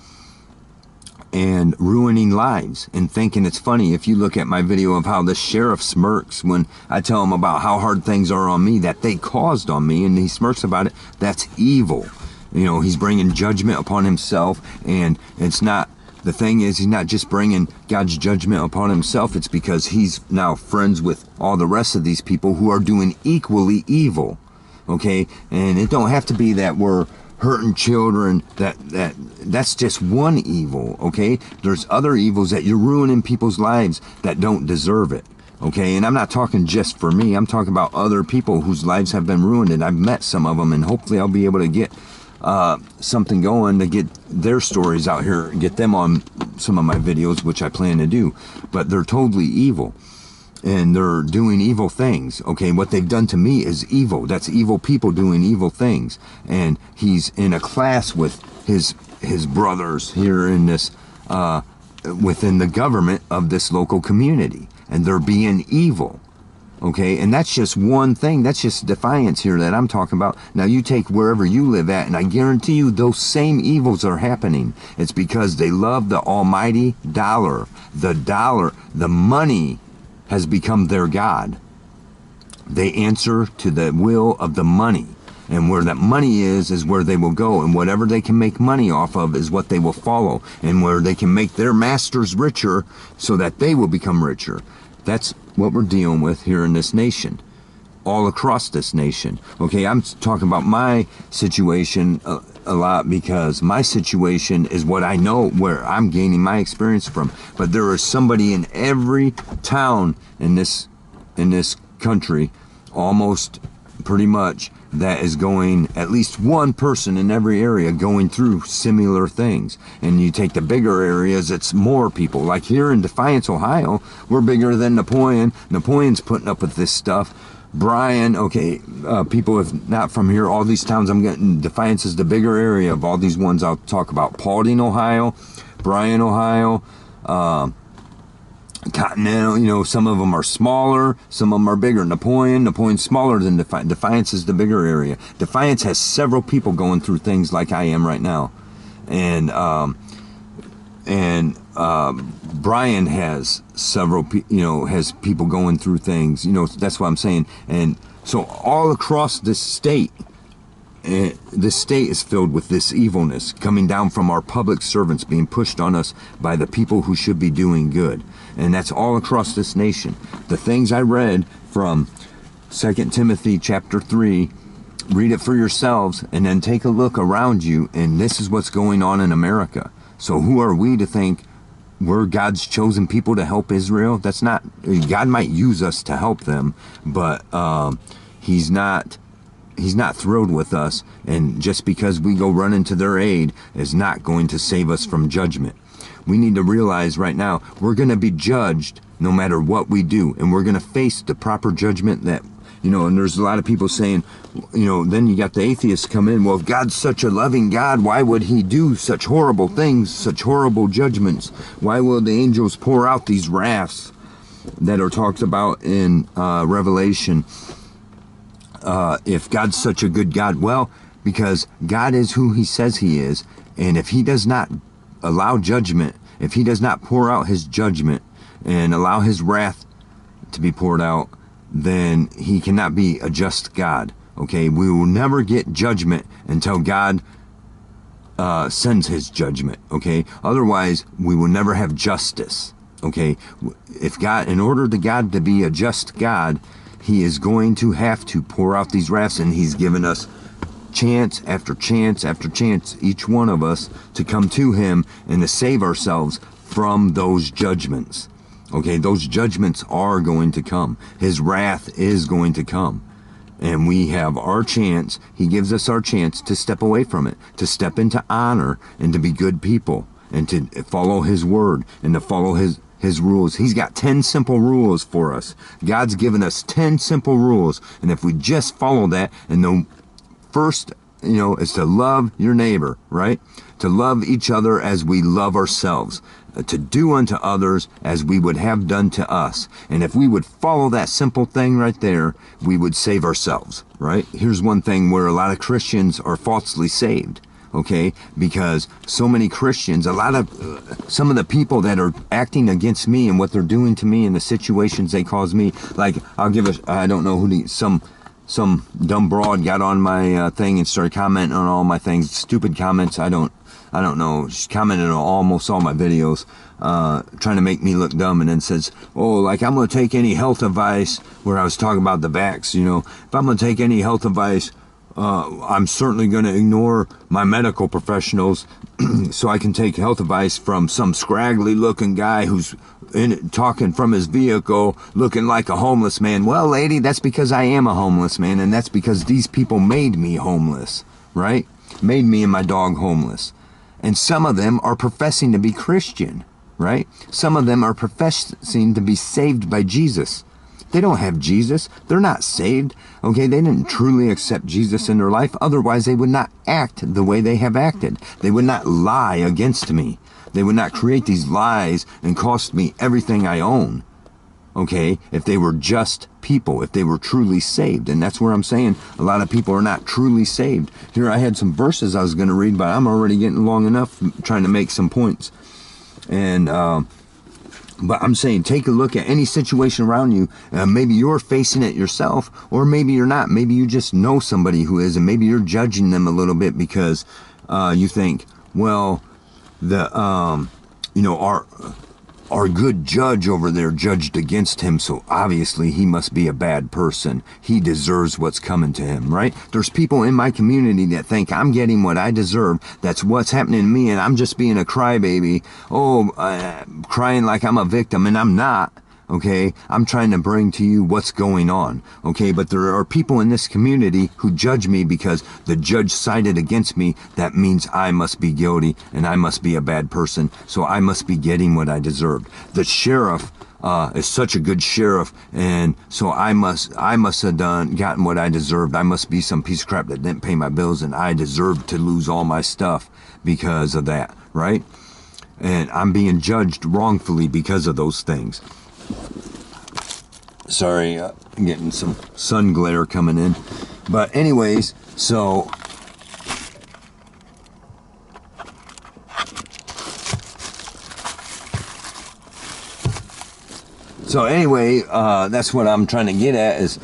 and ruining lives and thinking it's funny. If you look at my video of how the sheriff smirks when I tell him about how hard things are on me that they caused on me, and he smirks about it, that's evil. You know, he's bringing judgment upon himself, and it's not, the thing is, he's not just bringing God's judgment upon himself, it's because he's now friends with all the rest of these people who are doing equally evil, okay? And it don't have to be that we're hurting children, that's just one evil, okay? There's other evils that you're ruining people's lives that don't deserve it, okay? And I'm not talking just for me, I'm talking about other people whose lives have been ruined, and I've met some of them, and hopefully I'll be able to get something going to get their stories out here, get them on some of my videos, which I plan to do. But they're totally evil, and they're doing evil things, okay? What they've done to me is evil. That's evil people doing evil things. And he's in a class with his brothers here in this, within the government of this local community, and they're being evil, okay? And that's just one thing. That's just Defiance here that I'm talking about. Now, you take wherever you live at, and I guarantee you those same evils are happening. It's because they love the almighty dollar. The money has become their God. They answer to the will of the money. And where that money is where they will go. And whatever they can make money off of is what they will follow. And where they can make their masters richer so that they will become richer. That's what we're dealing with here in this nation. All across this nation. Okay, I'm talking about my situation a lot because my situation is what I know, where I'm gaining my experience from. But there is somebody in every town in this country, almost pretty much, that is going, at least one person in every area going through similar things. And you take the bigger areas, it's more people. Like here in Defiance, Ohio, we're bigger than Napoleon. Napoleon's putting up with this stuff. Bryan, okay, people if not from here, all these towns I'm getting, Defiance is the bigger area of all these ones I'll talk about. Paulding, Ohio, Bryan, Ohio, Continental, you know, some of them are smaller, some of them are bigger. Napoleon's smaller than Defiance. Defiance is the bigger area. Defiance has several people going through things like I am right now. And Brian has several, has people going through things, that's what I'm saying. And so all across this state is filled with this evilness coming down from our public servants being pushed on us by the people who should be doing good. And that's all across this nation. The things I read from 2 Timothy chapter 3, read it for yourselves and then take a look around you, and this is what's going on in America. So who are we to think we're God's chosen people to help Israel? That's not, God might use us to help them, but he's not thrilled with us, and just because we go running to their aid is not going to save us from judgment. We need to realize right now we're going to be judged no matter what we do, and we're going to face the proper judgment that, and there's a lot of people saying, then you got the atheists come in, well, if God's such a loving God, why would he do such horrible things, such horrible judgments? Why will the angels pour out these wraths that are talked about in Revelation? If God's such a good God? Well, because God is who he says he is, and if he does not allow judgment, if he does not pour out his judgment and allow his wrath to be poured out, then he cannot be a just God. Okay, we will never get judgment until God sends his judgment. Okay, otherwise we will never have justice. Okay, if God, in order to God to be a just God, he is going to have to pour out these wraths, and he's given us chance after chance after chance, each one of us, to come to him and to save ourselves from those judgments. Okay, those judgments are going to come. His wrath is going to come. And we have our chance. He gives us our chance to step away from it, to step into honor and to be good people and to follow his word and to follow his rules. He's got 10 simple rules for us. God's given us 10 simple rules. And if we just follow that, and the first, is to love your neighbor, right? To love each other as we love ourselves. To do unto others as we would have done to us. And if we would follow that simple thing right there, we would save ourselves, right? Here's one thing where a lot of Christians are falsely saved. Okay, because so many Christians, some of the people that are acting against me and what they're doing to me and the situations they cause me, like I don't know who some dumb broad got on my thing and started commenting on all my things, stupid comments. I don't know. She commented on almost all my videos, trying to make me look dumb, and then says, oh, like I'm going to take any health advice, where I was talking about the vax, if I'm going to take any health advice, I'm certainly going to ignore my medical professionals so I can take health advice from some scraggly looking guy who's talking from his vehicle looking like a homeless man. Well, lady, that's because I am a homeless man, and that's because these people made me homeless, right? Made me and my dog homeless. And some of them are professing to be Christian, right? Some of them are professing to be saved by Jesus. They don't have Jesus. They're not saved. Okay, they didn't truly accept Jesus in their life. Otherwise, they would not act the way they have acted. They would not lie against me. They would not create these lies and cost me everything I own. Okay, if they were just people, if they were truly saved. And that's where I'm saying a lot of people are not truly saved. Here, I had some verses I was going to read, but I'm already getting long enough trying to make some points. And, but I'm saying, take a look at any situation around you. Maybe you're facing it yourself, or maybe you're not. Maybe you just know somebody who is, and maybe you're judging them a little bit because you think, well, our good judge over there judged against him, so obviously he must be a bad person. He deserves what's coming to him, right? There's people in my community that think I'm getting what I deserve. That's what's happening to me, and I'm just being a crybaby. Crying like I'm a victim, and I'm not. Okay, I'm trying to bring to you what's going on. Okay, but there are people in this community who judge me because the judge sided against me. That means I must be guilty and I must be a bad person. So I must be getting what I deserved. The sheriff is such a good sheriff, and so I must have gotten what I deserved. I must be some piece of crap that didn't pay my bills, and I deserve to lose all my stuff because of that, right? And I'm being judged wrongfully because of those things. Sorry, I'm getting some sun glare coming in. But anyways, so anyway, that's what I'm trying to get at is,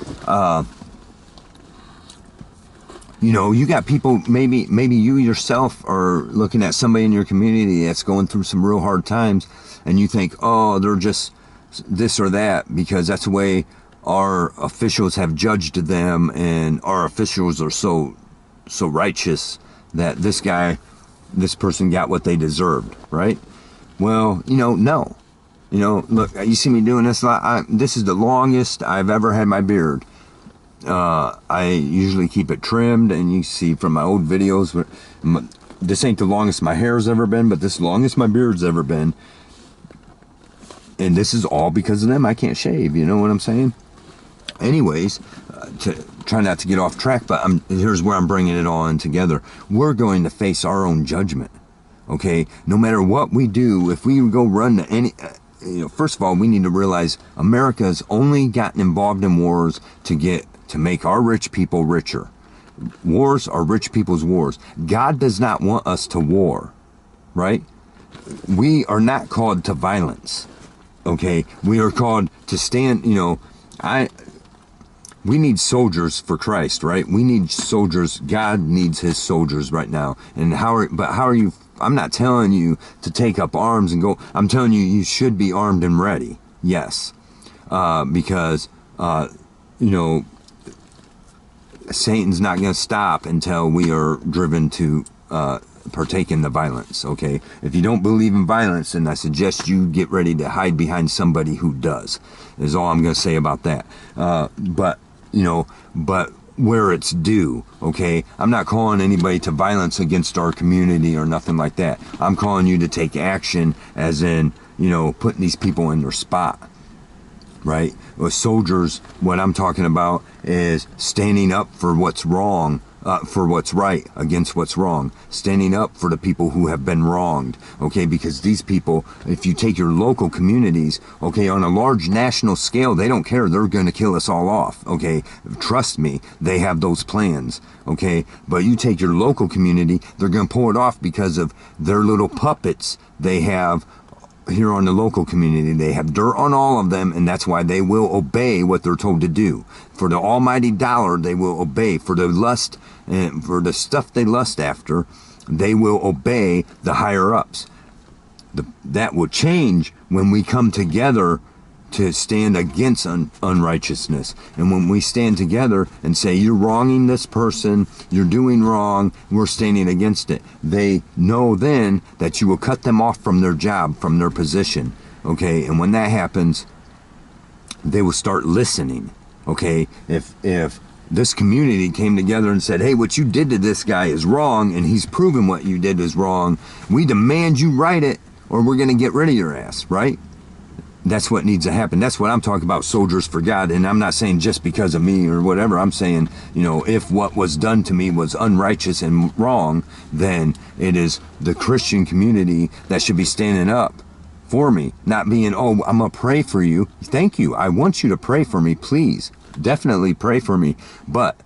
you know, you got people, maybe you yourself are looking at somebody in your community that's going through some real hard times, and you think, oh, they're just this or that, because that's the way our officials have judged them, and our officials are so righteous that this person got what they deserved, right? Well, you know, no. You know, look, you see me doing this. This is the longest I've ever had my beard. I usually keep it trimmed, and you see from my old videos, this ain't the longest my hair's ever been, but this is the longest my beard's ever been. And this is all because of them. I can't shave, you know what I'm saying? Anyways, to try not to get off track, but here's where I'm bringing it all in together. We're going to face our own judgment, okay? No matter what we do, if we go run to any... You know, first of all, we need to realize America's only gotten involved in wars to make our rich people richer. Wars are rich people's wars. God does not want us to war, right? We are not called to violence, okay? We are called to stand, you know, we need soldiers for Christ, right? We need soldiers. God needs his soldiers right now. And how are you? I'm not telling you to take up arms and go. I'm telling you should be armed and ready. Yes. Because, you know, Satan's not going to stop until we are driven to partake in the violence, okay? If you don't believe in violence, then I suggest you get ready to hide behind somebody who does, is all I'm going to say about that. But where it's due, okay? I'm not calling anybody to violence against our community or nothing like that. I'm calling you to take action, as in, you know, putting these people in their spot, right? With soldiers, what I'm talking about is standing up for what's wrong, for what's right against what's wrong, standing up for the people who have been wronged, okay? Because these people, if you take your local communities, okay, on a large national scale, they don't care. They're going to kill us all off, okay? Trust me, they have those plans, okay? But you take your local community, they're going to pull it off because of their little puppets they have here on the local community. They have dirt on all of them, and that's why they will obey what they're told to do. For the almighty dollar, they will obey. For the lust, and for the stuff they lust after, they will obey the higher ups. That will change when we come together to stand against unrighteousness. And when we stand together and say, you're wronging this person, you're doing wrong, we're standing against it, they know then that you will cut them off from their job, from their position, okay? And when that happens, they will start listening, okay? If this community came together and said, hey, what you did to this guy is wrong, and he's proven what you did is wrong, we demand you write it, or we're going to get rid of your ass, right? That's what needs to happen. That's what I'm talking about, soldiers for God. And I'm not saying just because of me or whatever. I'm saying, you know, if what was done to me was unrighteous and wrong, then it is the Christian community that should be standing up for me, not being, oh, I'm going to pray for you. Thank you. I want you to pray for me. Please, definitely pray for me. But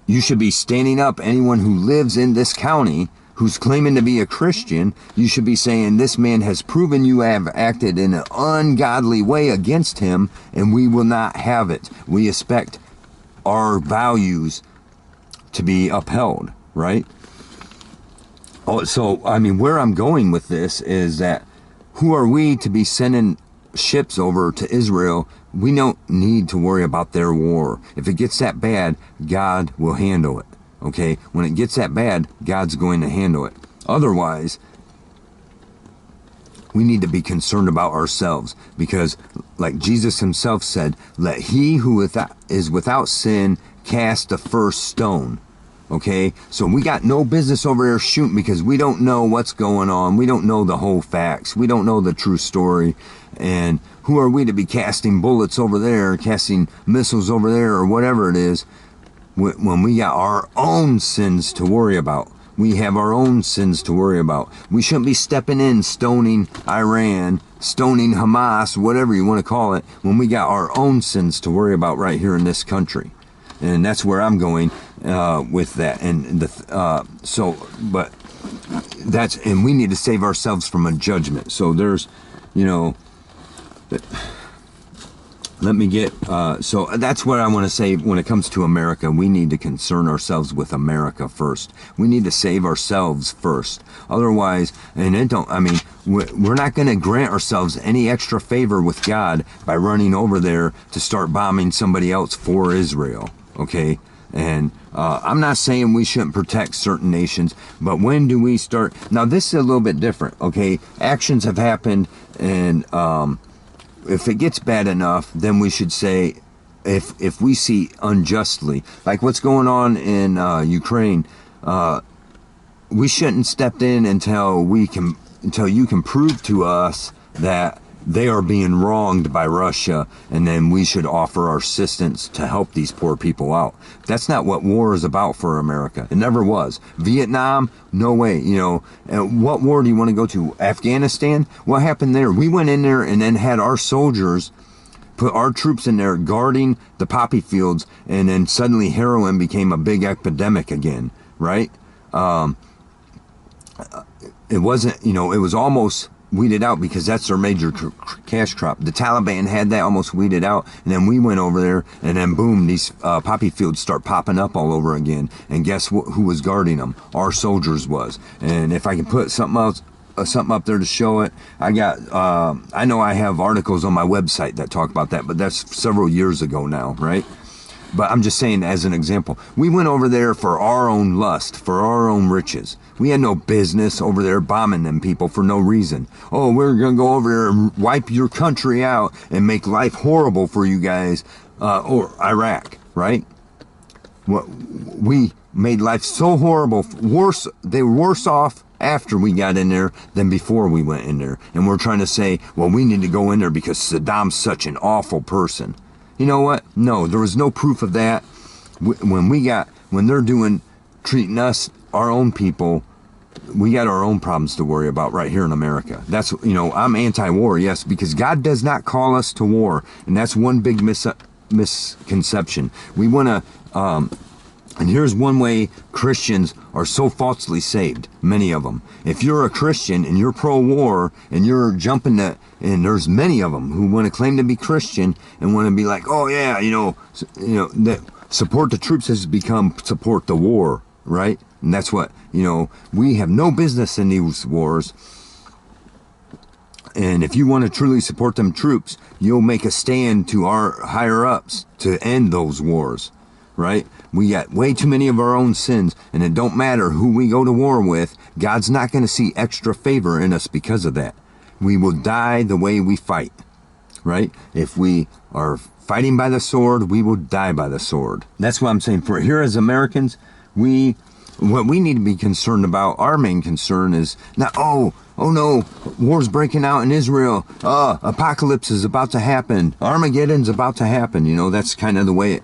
you should be standing up. Anyone who lives in this county who's claiming to be a Christian, you should be saying, this man has proven you have acted in an ungodly way against him, and we will not have it. We expect our values to be upheld, right? Oh, so, I mean, where I'm going with this is that who are we to be sending ships over to Israel? We don't need to worry about their war. If it gets that bad, God will handle it. Okay, when it gets that bad, God's going to handle it. Otherwise, we need to be concerned about ourselves, because like Jesus himself said, let he who is without sin cast the first stone. Okay, so we got no business over there shooting, because we don't know what's going on. We don't know the whole facts. We don't know the true story. And who are we to be casting bullets over there, casting missiles over there, or whatever it is, when we got our own sins to worry about? we have our own sins to worry about. We shouldn't be stepping in, stoning Iran, stoning Hamas, whatever you want to call it, when we got our own sins to worry about right here in this country. And that's where I'm going with that. And and we need to save ourselves from a judgment. So there's, let me get, so that's what I want to say when it comes to America. We need to concern ourselves with America first. We need to save ourselves first. Otherwise, we're not going to grant ourselves any extra favor with God by running over there to start bombing somebody else for Israel. Okay? And I'm not saying we shouldn't protect certain nations, but when do we start? Now, this is a little bit different. Okay? Actions have happened, and if it gets bad enough, then we should say, if we see unjustly, like what's going on in Ukraine, we shouldn't step in until you can prove to us that they are being wronged by Russia, and then we should offer our assistance to help these poor people out. That's not what war is about for America. It never was. Vietnam, no way. And what war do you want to go to? Afghanistan? What happened there? We went in there and then had our soldiers put our troops in there guarding the poppy fields, and then suddenly heroin became a big epidemic again, right? It wasn't, it was almost weeded out because that's their major cash crop. The Taliban had that almost weeded out, and then we went over there, and then boom, these poppy fields start popping up all over again. And guess who was guarding them? Our soldiers was. And if I can put something up there to show it, I got, I know I have articles on my website that talk about that, but that's several years ago now, right? But I'm just saying as an example, we went over there for our own lust, for our own riches. We had no business over there bombing them people for no reason. Oh, we're going to go over there and wipe your country out and make life horrible for you guys, or Iraq, right? We made life so horrible, worse. They were worse off after we got in there than before we went in there. And we're trying to say, well, we need to go in there because Saddam's such an awful person. You know what? No, there was no proof of that. When they're treating us, our own people, we got our own problems to worry about right here in America. That's, I'm anti-war, yes, because God does not call us to war. And that's one big misconception. We want to, and here's one way Christians are so falsely saved, many of them. If you're a Christian and you're pro-war and you're jumping to, and there's many of them who want to claim to be Christian and want to be like, oh yeah, that support the troops has become support the war, right? And that's what, we have no business in these wars. And if you want to truly support them troops, you'll make a stand to our higher ups to end those wars. Right? We got way too many of our own sins, and it don't matter who we go to war with. God's not going to see extra favor in us because of that. We will die the way we fight, right? If we are fighting by the sword, we will die by the sword. That's what I'm saying. For here as Americans, what we need to be concerned about, our main concern is not, oh no, war's breaking out in Israel. Apocalypse is about to happen. Armageddon's about to happen. That's kind of the way it,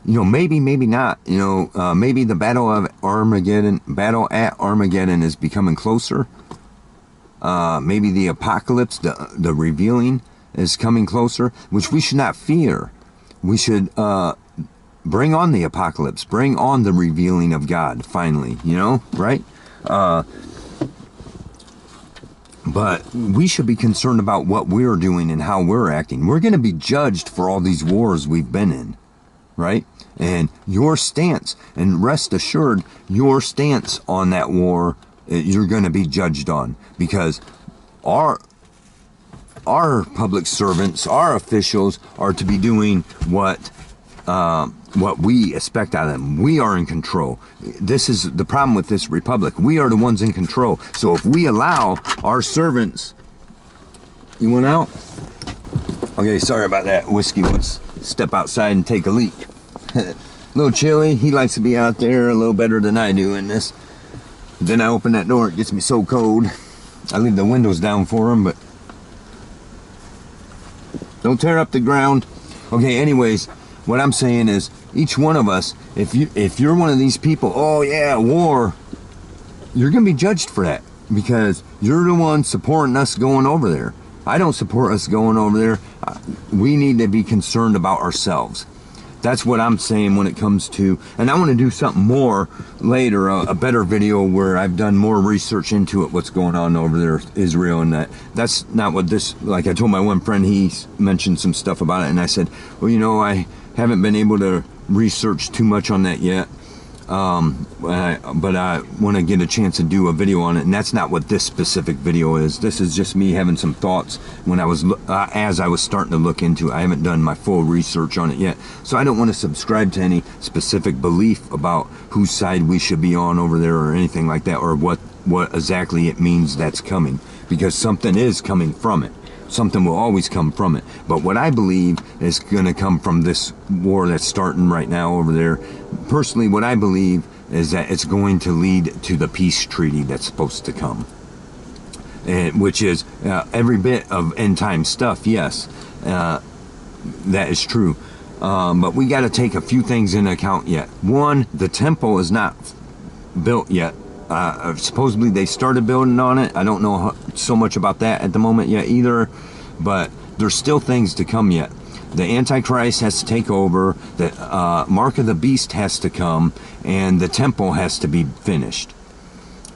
maybe not. Maybe the battle at Armageddon is becoming closer. Maybe the apocalypse, the revealing is coming closer, which we should not fear. We should bring on the apocalypse, bring on the revealing of God, finally, right? But we should be concerned about what we're doing and how we're acting. We're going to be judged for all these wars we've been in, right? And your stance, and rest assured, your stance on that war, you're going to be judged on, because our public servants, our officials are to be doing what we expect out of them. We are in control. This is the problem with this republic. We are the ones in control. So if we allow our servants... You went out? Okay, sorry about that. Whiskey wants to step outside and take a leak. A little chilly. He likes to be out there a little better than I do in this. Then I open that door. It gets me so cold. I leave the windows down for him, but don't tear up the ground. Okay, anyways, what I'm saying is, each one of us, if you're one of these people, oh yeah, war, you're going to be judged for that, because you're the one supporting us going over there. I don't support us going over there. We need to be concerned about ourselves. That's what I'm saying when it comes to, and I want to do something more later, a better video where I've done more research into it, what's going on over there, Israel, and that's not what this, like I told my one friend, he mentioned some stuff about it, and I said, well, I haven't been able to research too much on that yet. But I want to get a chance to do a video on it, and that's not what this specific video is. This is just me having some thoughts when I was as I was starting to look into it. I haven't done my full research on it yet, so I don't want to subscribe to any specific belief about whose side we should be on over there or anything like that, or what exactly it means that's coming, because something is coming from it. Something will always come from it. But what I believe is going to come from this war that's starting right now over there, personally, what I believe is that it's going to lead to the peace treaty that's supposed to come. And, which is every bit of end time stuff, yes, that is true. But we got to take a few things into account yet. One, the temple is not built yet. Supposedly they started building on it. I don't know so much about that at the moment yet either, but there's still things to come yet. The Antichrist has to take over, the Mark of the Beast has to come, and the temple has to be finished.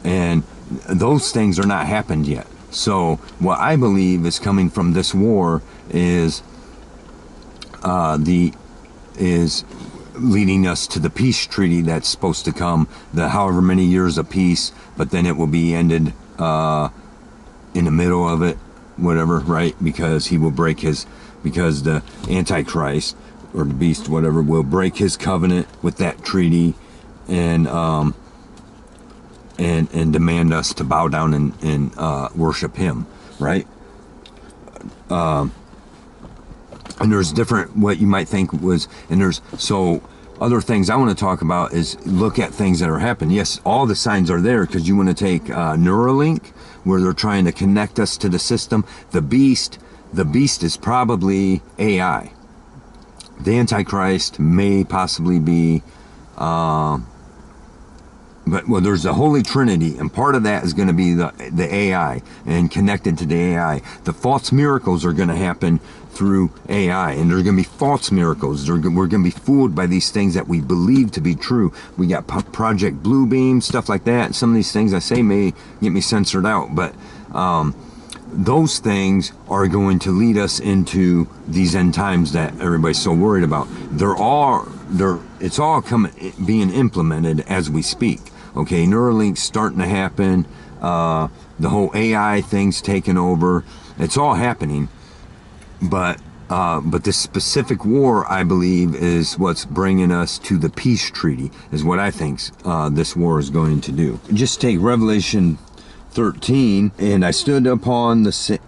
And those things are not happened yet. So what I believe is coming from this war is leading us to the peace treaty that's supposed to come, the however many years of peace, but then it will be ended in the middle of it, whatever, right? Because he will break because the Antichrist or the beast, whatever, will break his covenant with that treaty and demand us to bow down and worship him, right? And there's different, what you might think was, and there's, so other things I want to talk about is look at things that are happening. Yes, all the signs are there, because you want to take Neuralink, where they're trying to connect us to the system. The beast is probably AI. The Antichrist may possibly be, but well, there's the Holy Trinity, and part of that is going to be the AI, and connected to the AI. The false miracles are going to happen through AI, and there's going to be false miracles. We're going to be fooled by these things that we believe to be true. We got Project Bluebeam, stuff like that, and some of these things I say may get me censored out, but those things are going to lead us into these end times that everybody's so worried about. It's all being implemented as we speak. Okay, Neuralink's starting to happen. The whole AI thing's taking over. It's all happening. But this specific war, I believe, is what's bringing us to the peace treaty, is what I think this war is going to do. Just take Revelation 13, and I stood upon the sand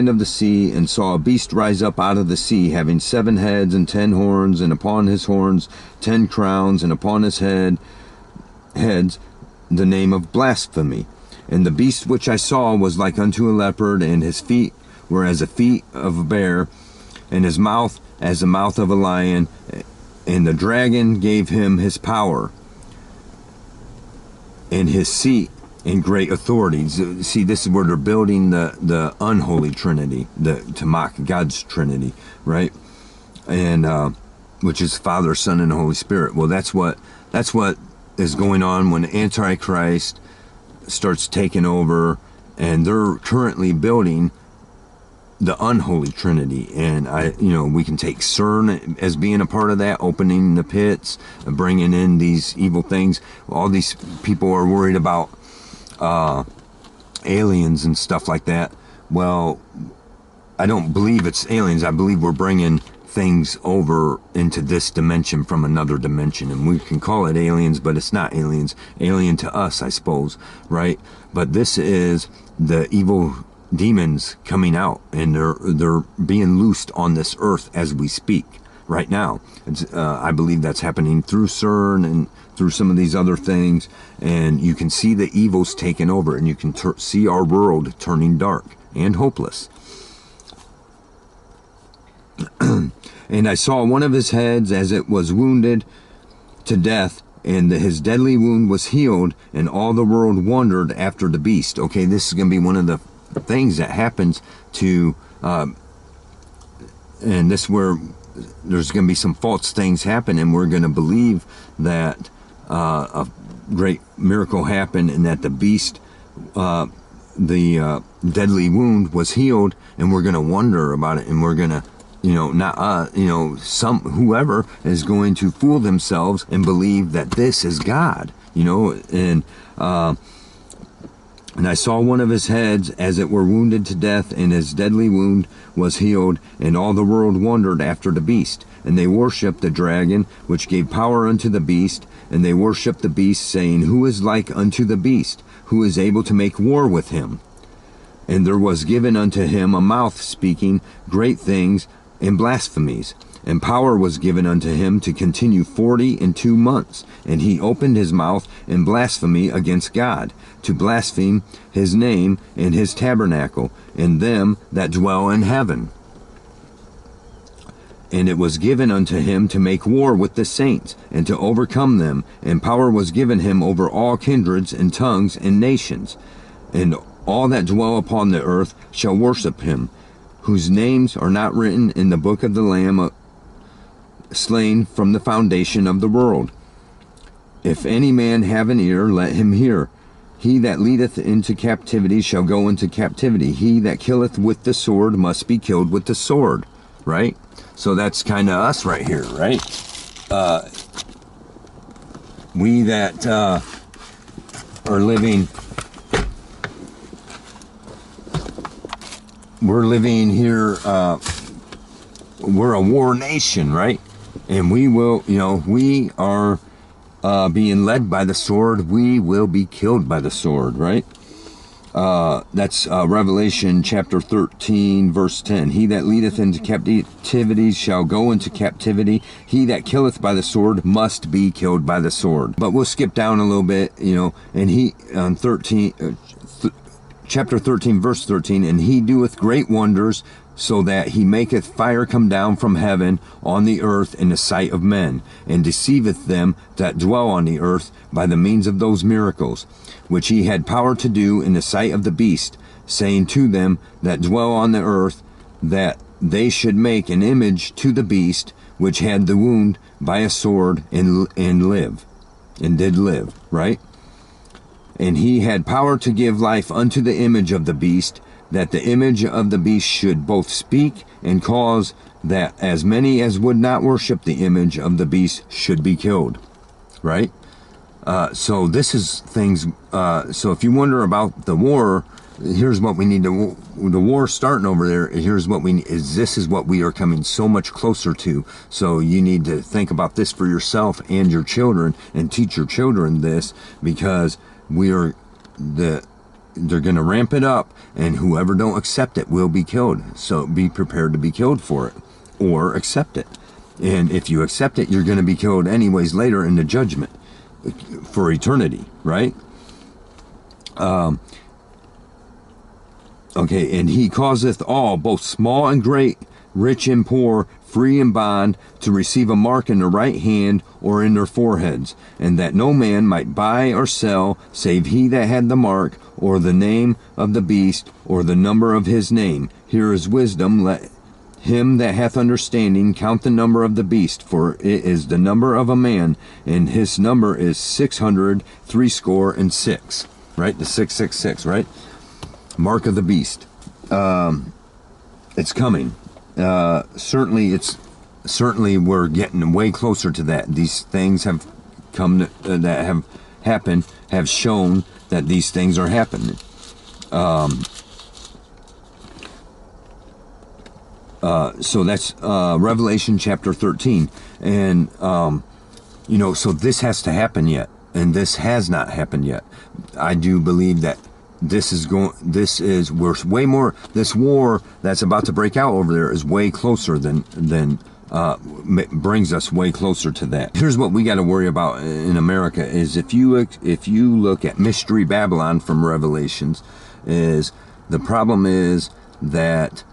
of the sea, and saw a beast rise up out of the sea, having 7 heads and 10 horns, and upon his horns 10 crowns, and upon his heads the name of blasphemy. And the beast which I saw was like unto a leopard, and his feet were as the feet of a bear, and his mouth as the mouth of a lion. And the dragon gave him his power and his seat and great authority. See, this is where they're building the unholy Trinity, to mock God's Trinity, right? And which is Father, Son, and Holy Spirit. Well, that's what is going on when the Antichrist starts taking over, and they're currently building the unholy Trinity. And we can take CERN as being a part of that, opening the pits, bringing in these evil things. All these people are worried about aliens and stuff like that. Well, I don't believe it's aliens. I believe we're bringing things over into this dimension from another dimension, and we can call it aliens, but it's not aliens. Alien to us, I suppose, right? But this is the evil demons coming out, and they're being loosed on this earth as we speak right now. I believe that's happening through CERN and through some of these other things, and you can see the evils taking over, and you can see our world turning dark and hopeless. And I saw one of his heads as it was wounded to death, and his deadly wound was healed, and all the world wondered after the beast. Okay, this is going to be one of the things that happens to, and this where there's going to be some false things happen, and we're going to believe that a great miracle happened, and that the beast, the deadly wound was healed, and we're going to wonder about it, and we're going to, whoever is going to fool themselves and believe that this is God, and I saw one of his heads as it were wounded to death, and his deadly wound was healed, and all the world wondered after the beast. And they worshipped the dragon, which gave power unto the beast, and they worshipped the beast, saying, Who is like unto the beast? Who is able to make war with him? And there was given unto him a mouth speaking great things and blasphemies. And power was given unto him to continue 42 months. And he opened his mouth in blasphemy against God, to blaspheme his name and his tabernacle, and them that dwell in heaven. And it was given unto him to make war with the saints, and to overcome them. And power was given him over all kindreds and tongues and nations. And all that dwell upon the earth shall worship him, whose names are not written in the book of the Lamb slain from the foundation of the world. If any man have an ear, let him hear. He that leadeth into captivity shall go into captivity. He that killeth with the sword must be killed with the sword. Right? So that's kind of us right here, right? We that are living, we're living here, we're a war nation, right? And we will, we are being led by the sword. We will be killed by the sword, right? That's Revelation chapter 13, verse 10. He that leadeth into captivity shall go into captivity. He that killeth by the sword must be killed by the sword. But we'll skip down a little bit, and he, on chapter 13, verse 13, and he doeth great wonders, so that he maketh fire come down from heaven on the earth in the sight of men, and deceiveth them that dwell on the earth by the means of those miracles, which he had power to do in the sight of the beast, saying to them that dwell on the earth, that they should make an image to the beast, which had the wound by a sword, and did live, right? And he had power to give life unto the image of the beast, that the image of the beast should both speak and cause that as many as would not worship the image of the beast should be killed. Right? So this is things, so if you wonder about the war, here's what we need to, the war starting over there, here's what this is what we are coming so much closer to. So you need to think about this for yourself and your children, and teach your children this, because they're going to ramp it up, and whoever don't accept it will be killed. So be prepared to be killed for it, or accept it. And if you accept it, you're going to be killed anyways later in the judgment for eternity, right? Okay, and he causeth all, both small and great, rich and poor, free and bond, to receive a mark in their right hand or in their foreheads, and that no man might buy or sell, save he that had the mark, or the name of the beast, or the number of his name. Here is wisdom. Let him that hath understanding count the number of the beast, for it is the number of a man, and his number is 666. Right? The 666, right? Mark of the beast. It's coming. Certainly we're getting way closer to that. These things have come that have happened, have shown that these things are happening. So that's Revelation chapter 13, and so this has to happen yet, and this has not happened yet. I do believe that this war that's about to break out over there is way closer than brings us way closer to that. Here's what we got to worry about in America is if you look at Mystery Babylon from Revelations, is the problem is that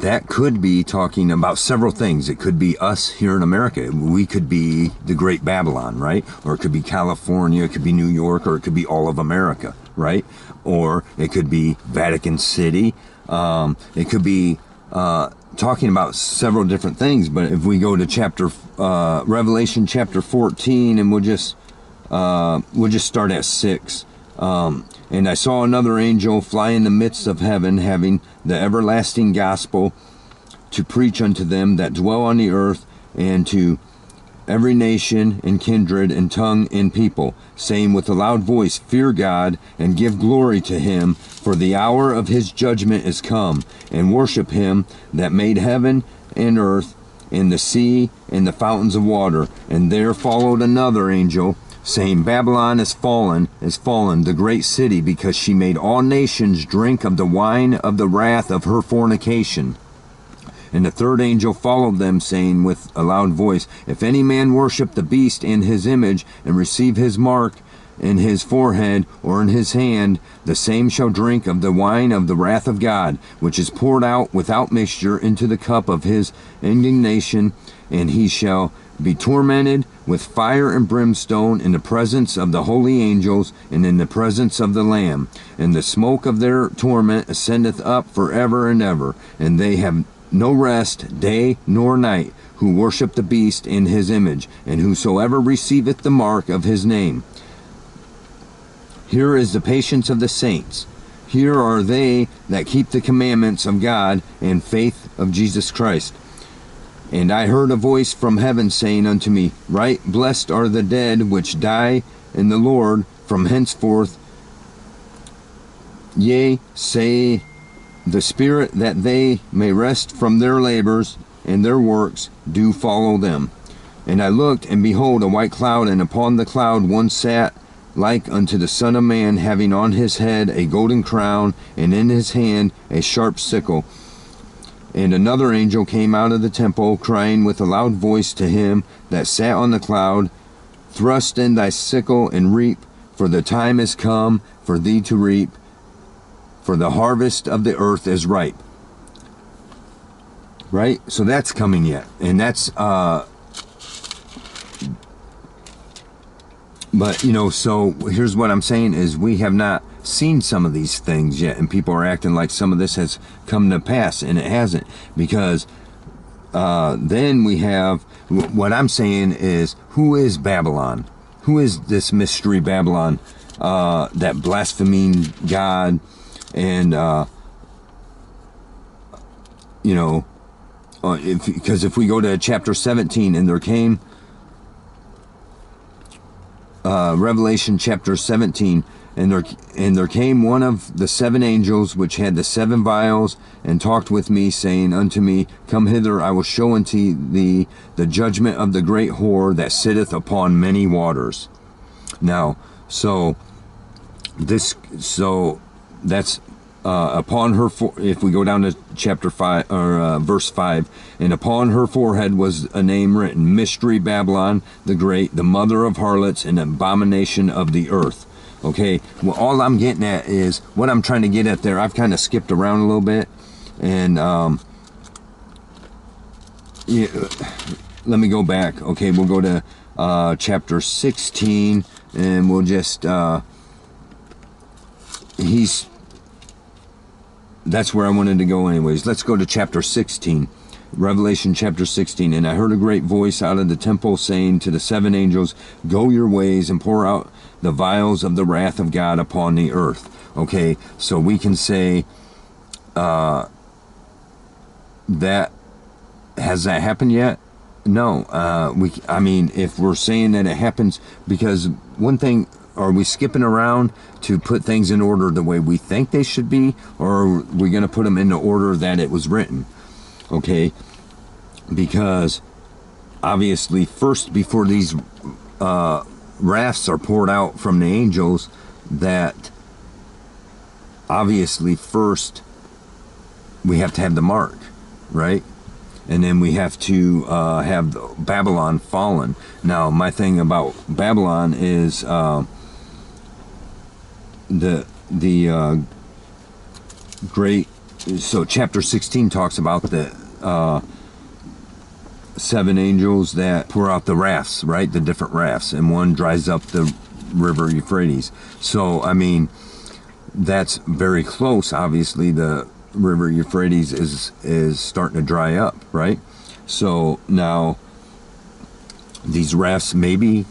that could be talking about several things. It could be us here in America. We could be the Great Babylon, right? Or it could be California, it could be New York, or it could be all of America, right? Or it could be Vatican City. It could be talking about several different things. But if we go to Revelation chapter 14, and we'll just start at 6. And I saw another angel fly in the midst of heaven, having the everlasting gospel to preach unto them that dwell on the earth, and to every nation and kindred and tongue and people, saying with a loud voice, Fear God, and give glory to him, for the hour of his judgment is come, and worship him that made heaven and earth, and the sea, and the fountains of water. And there followed another angel, saying, Babylon is fallen, the great city, because she made all nations drink of the wine of the wrath of her fornication. And the third angel followed them, saying with a loud voice, If any man worship the beast and his image, and receive his mark in his forehead or in his hand, the same shall drink of the wine of the wrath of God, which is poured out without mixture into the cup of his indignation, and he shall be tormented with fire and brimstone in the presence of the holy angels and in the presence of the Lamb. And the smoke of their torment ascendeth up forever and ever. And they have no rest day nor night, who worship the beast in his image, and whosoever receiveth the mark of his name. Here is the patience of the saints. Here are they that keep the commandments of God and faith of Jesus Christ. And I heard a voice from heaven saying unto me, Right blessed are the dead which die in the Lord from henceforth. Yea, say the Spirit, that they may rest from their labors, and their works do follow them. And I looked, and behold, a white cloud, and upon the cloud one sat like unto the Son of Man, having on his head a golden crown, and in his hand a sharp sickle. And another angel came out of the temple, crying with a loud voice to him that sat on the cloud, Thrust in thy sickle and reap, for the time is come for thee to reap, for the harvest of the earth is ripe. Right? So that's coming yet. And that's, but, so here's what I'm saying is we have not seen some of these things yet, and people are acting like some of this has come to pass, and it hasn't, because then we have, what I'm saying is, who is Babylon? Who is this mystery Babylon, that blaspheming God, and because if we go to chapter 17, and there came Revelation chapter 17, and there came one of the 7 angels which had the 7 vials, and talked with me, saying unto me, Come hither, I will show unto thee the judgment of the great whore that sitteth upon many waters. Now, so that's upon her, if we go down to chapter 5 or verse 5, and upon her forehead was a name written, Mystery Babylon the Great, the mother of harlots and abomination of the earth. Okay, well, all I'm getting at is what I'm trying to get at there. I've kind of skipped around a little bit, and let me go back. Okay, we'll go to chapter 16, and we'll just that's where I wanted to go anyways. Let's go to chapter 16. Revelation chapter 16. And I heard a great voice out of the temple saying to the 7 angels, Go your ways and pour out the vials of the wrath of God upon the earth. Okay, so we can say that, has that happened yet? No. I mean, if we're saying that it happens, because one thing, are we skipping around to put things in order the way we think they should be, or are we going to put them in the order that it was written? Okay, because obviously first, before these wraths are poured out from the angels, that obviously first we have to have the mark, right? And then we have to have Babylon fallen. Now, my thing about Babylon is the great so chapter 16 talks about the 7 angels that pour out the rafts, right? The different rafts, and one dries up the river Euphrates. So, I mean, that's very close. Obviously, the river Euphrates is starting to dry up, right? So now these rafts maybe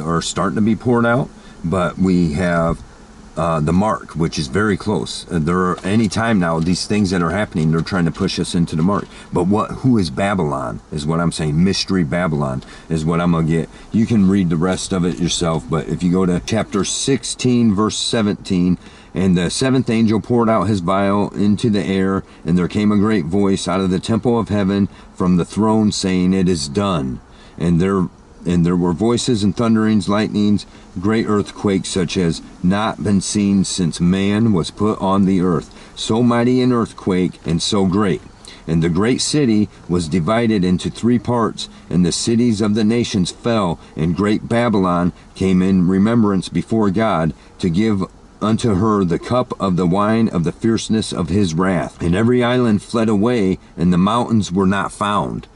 are starting to be poured out, but we have the mark, which is very close. There are any time now, these things that are happening, they're trying to push us into the mark. But who is Babylon is what I'm saying. Mystery Babylon is what I'm gonna get. You can read the rest of it yourself, but if you go to chapter 16 verse 17, and the 7th angel poured out his vial into the air, and there came a great voice out of the temple of heaven from the throne, saying, "It is done." And there were voices and thunderings, lightnings, great earthquakes, such as not been seen since man was put on the earth. So mighty an earthquake, and so great. And the great city was divided into 3 parts, and the cities of the nations fell, and great Babylon came in remembrance before God, to give unto her the cup of the wine of the fierceness of his wrath. And every island fled away, and the mountains were not found.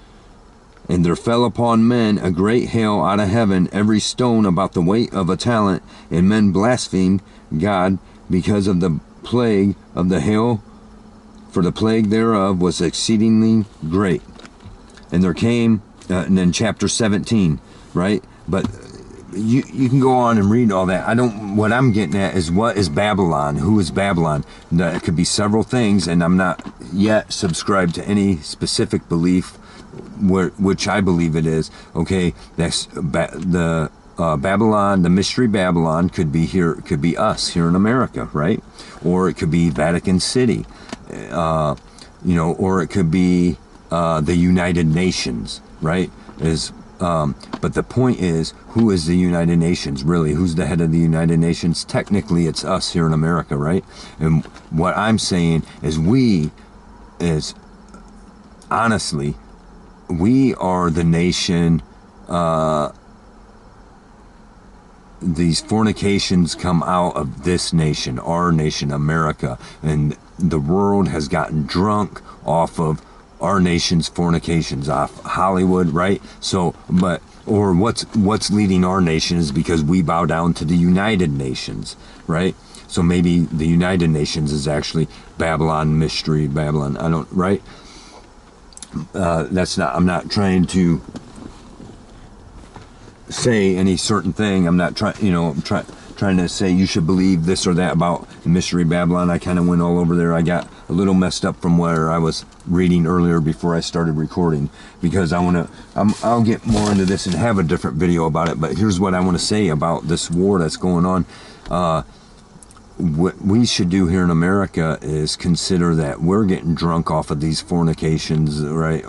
And there fell upon men a great hail out of heaven, every stone about the weight of a talent. And men blasphemed God because of the plague of the hail, for the plague thereof was exceedingly great. And there came, and then chapter 17, right? But you can go on and read all that. What I'm getting at is, what is Babylon? Who is Babylon? It could be several things, and I'm not yet subscribed to any specific belief, which I believe it is. Okay, that's Babylon. The mystery Babylon could be here, could be us here in America, right? Or it could be Vatican City, or it could be the United Nations, right? But the point is, who is the United Nations really? Who's the head of the United Nations? Technically, it's us here in America, right? And what I'm saying is, honestly, we are the nation. These fornications come out of this nation, our nation, America, and the world has gotten drunk off of our nation's fornications, off Hollywood, right? So, what's leading our nation is because we bow down to the United Nations, right? So maybe the United Nations is actually Babylon, mystery Babylon. Right? I'm not trying to say any certain thing. I'm not trying to say you should believe this or that about mystery Babylon. I kind of went all over there. I got a little messed up from where I was reading earlier before I started recording, because I'll get more into this and have a different video about it. But here's what I want to say about this war that's going on. What we should do here in America is consider that we're getting drunk off of these fornications, right?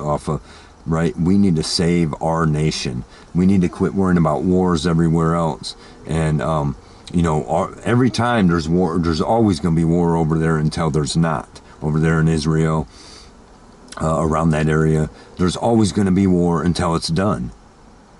We need to save our nation. We need to quit worrying about wars everywhere else. And, every time there's war, there's always going to be war over there until there's not. Over there in Israel, around that area, there's always going to be war until it's done.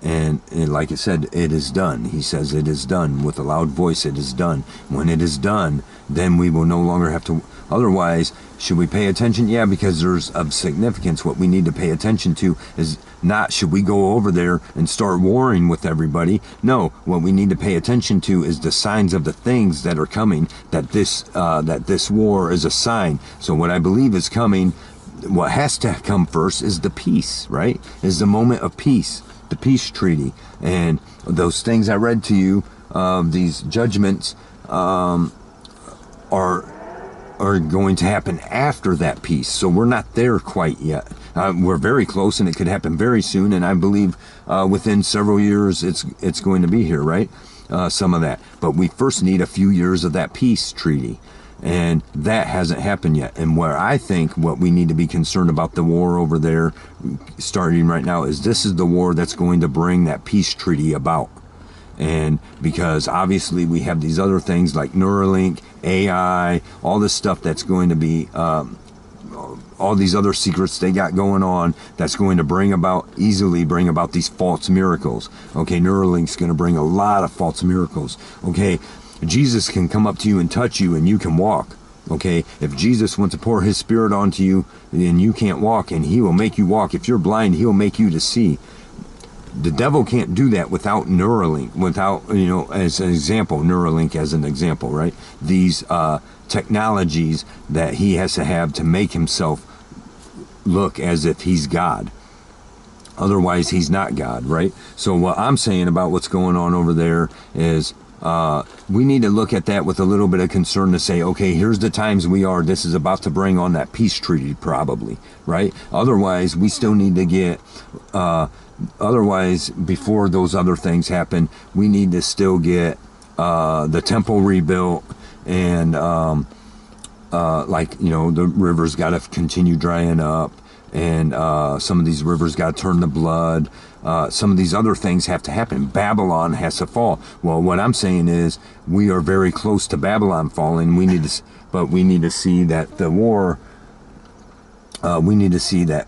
And like I said, it is done. He says it is done with a loud voice. It is done. When it is done, then we will no longer have to. Otherwise, should we pay attention? Yeah, because there's of significance. What we need to pay attention to is not, should we go over there and start warring with everybody? No, what we need to pay attention to is the signs of the things that are coming, that this war is a sign. So what I believe is coming, what has to come first is the peace, right? Is the moment of peace. The peace treaty, and those things I read to you, these judgments, are going to happen after that peace. So we're not there quite yet. We're very close, and it could happen very soon. And I believe within several years, it's going to be here, right? Some of that, but we first need a few years of that peace treaty. And that hasn't happened yet. And where I think what we need to be concerned about the war over there starting right now is, this is the war that's going to bring that peace treaty about. And because obviously we have these other things like Neuralink, AI, all this stuff that's going to be, all these other secrets they got going on, that's going to easily bring about these false miracles. Okay, Neuralink's going to bring a lot of false miracles. Okay, Jesus can come up to you and touch you and you can walk. Okay, if Jesus wants to pour his spirit onto you and you can't walk, and he will make you walk. If you're blind, he'll make you to see. The devil can't do that without Neuralink, without, as an example, Neuralink as an example, right? These technologies that he has to have to make himself look as if he's God. Otherwise, he's not God, right? So what I'm saying about what's going on over there is we need to look at that with a little bit of concern to say, okay, here's the times this is about to bring on that peace treaty, probably, right? Otherwise, we still need to get, otherwise, before those other things happen, we need to still get the temple rebuilt, and the rivers got to continue drying up, and some of these rivers got to turn to blood. Some of these other things have to happen. Babylon has to fall. Well, what I'm saying is we are very close to Babylon falling. We need to see that the war. We need to see that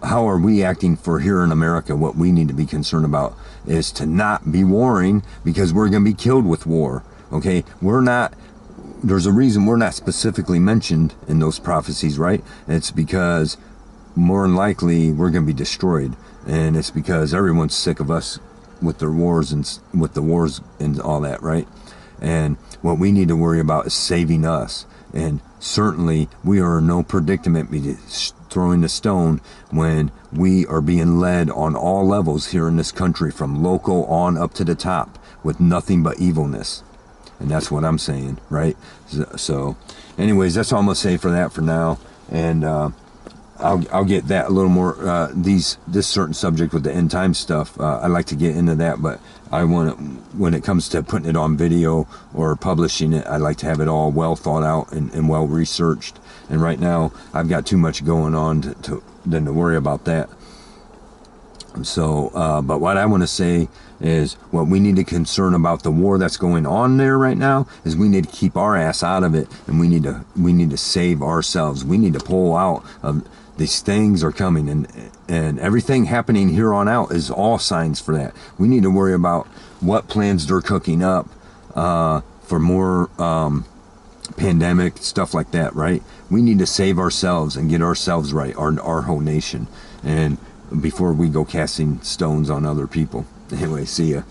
how are we acting for here in America? What we need to be concerned about is to not be warring, because we're going to be killed with war. Okay, there's a reason we're not specifically mentioned in those prophecies, right? It's because more than likely we're going to be destroyed, and it's because everyone's sick of us with their wars and with the wars and all that, right? And what we need to worry about is saving us. And certainly we are in no predicament throwing the stone when we are being led on all levels here in this country, from local on up to the top, with nothing but evilness. And that's what I'm saying, right? So anyways, that's all I'm going to say for that for now. And I'll get that a little more, this certain subject with the end time stuff. I'd like to get into that, but when it comes to putting it on video or publishing it, I'd like to have it all well thought out and well researched. And right now I've got too much going on than to worry about that. So, but what I want to say is, what we need to concern about the war that's going on there right now is we need to keep our ass out of it, and we need to save ourselves. We need to pull out of these things are coming, and everything happening here on out is all signs for that. We need to worry about what plans they're cooking up for more pandemic stuff like that, right? We need to save ourselves and get ourselves right, our whole nation, and before we go casting stones on other people. Anyway, see ya.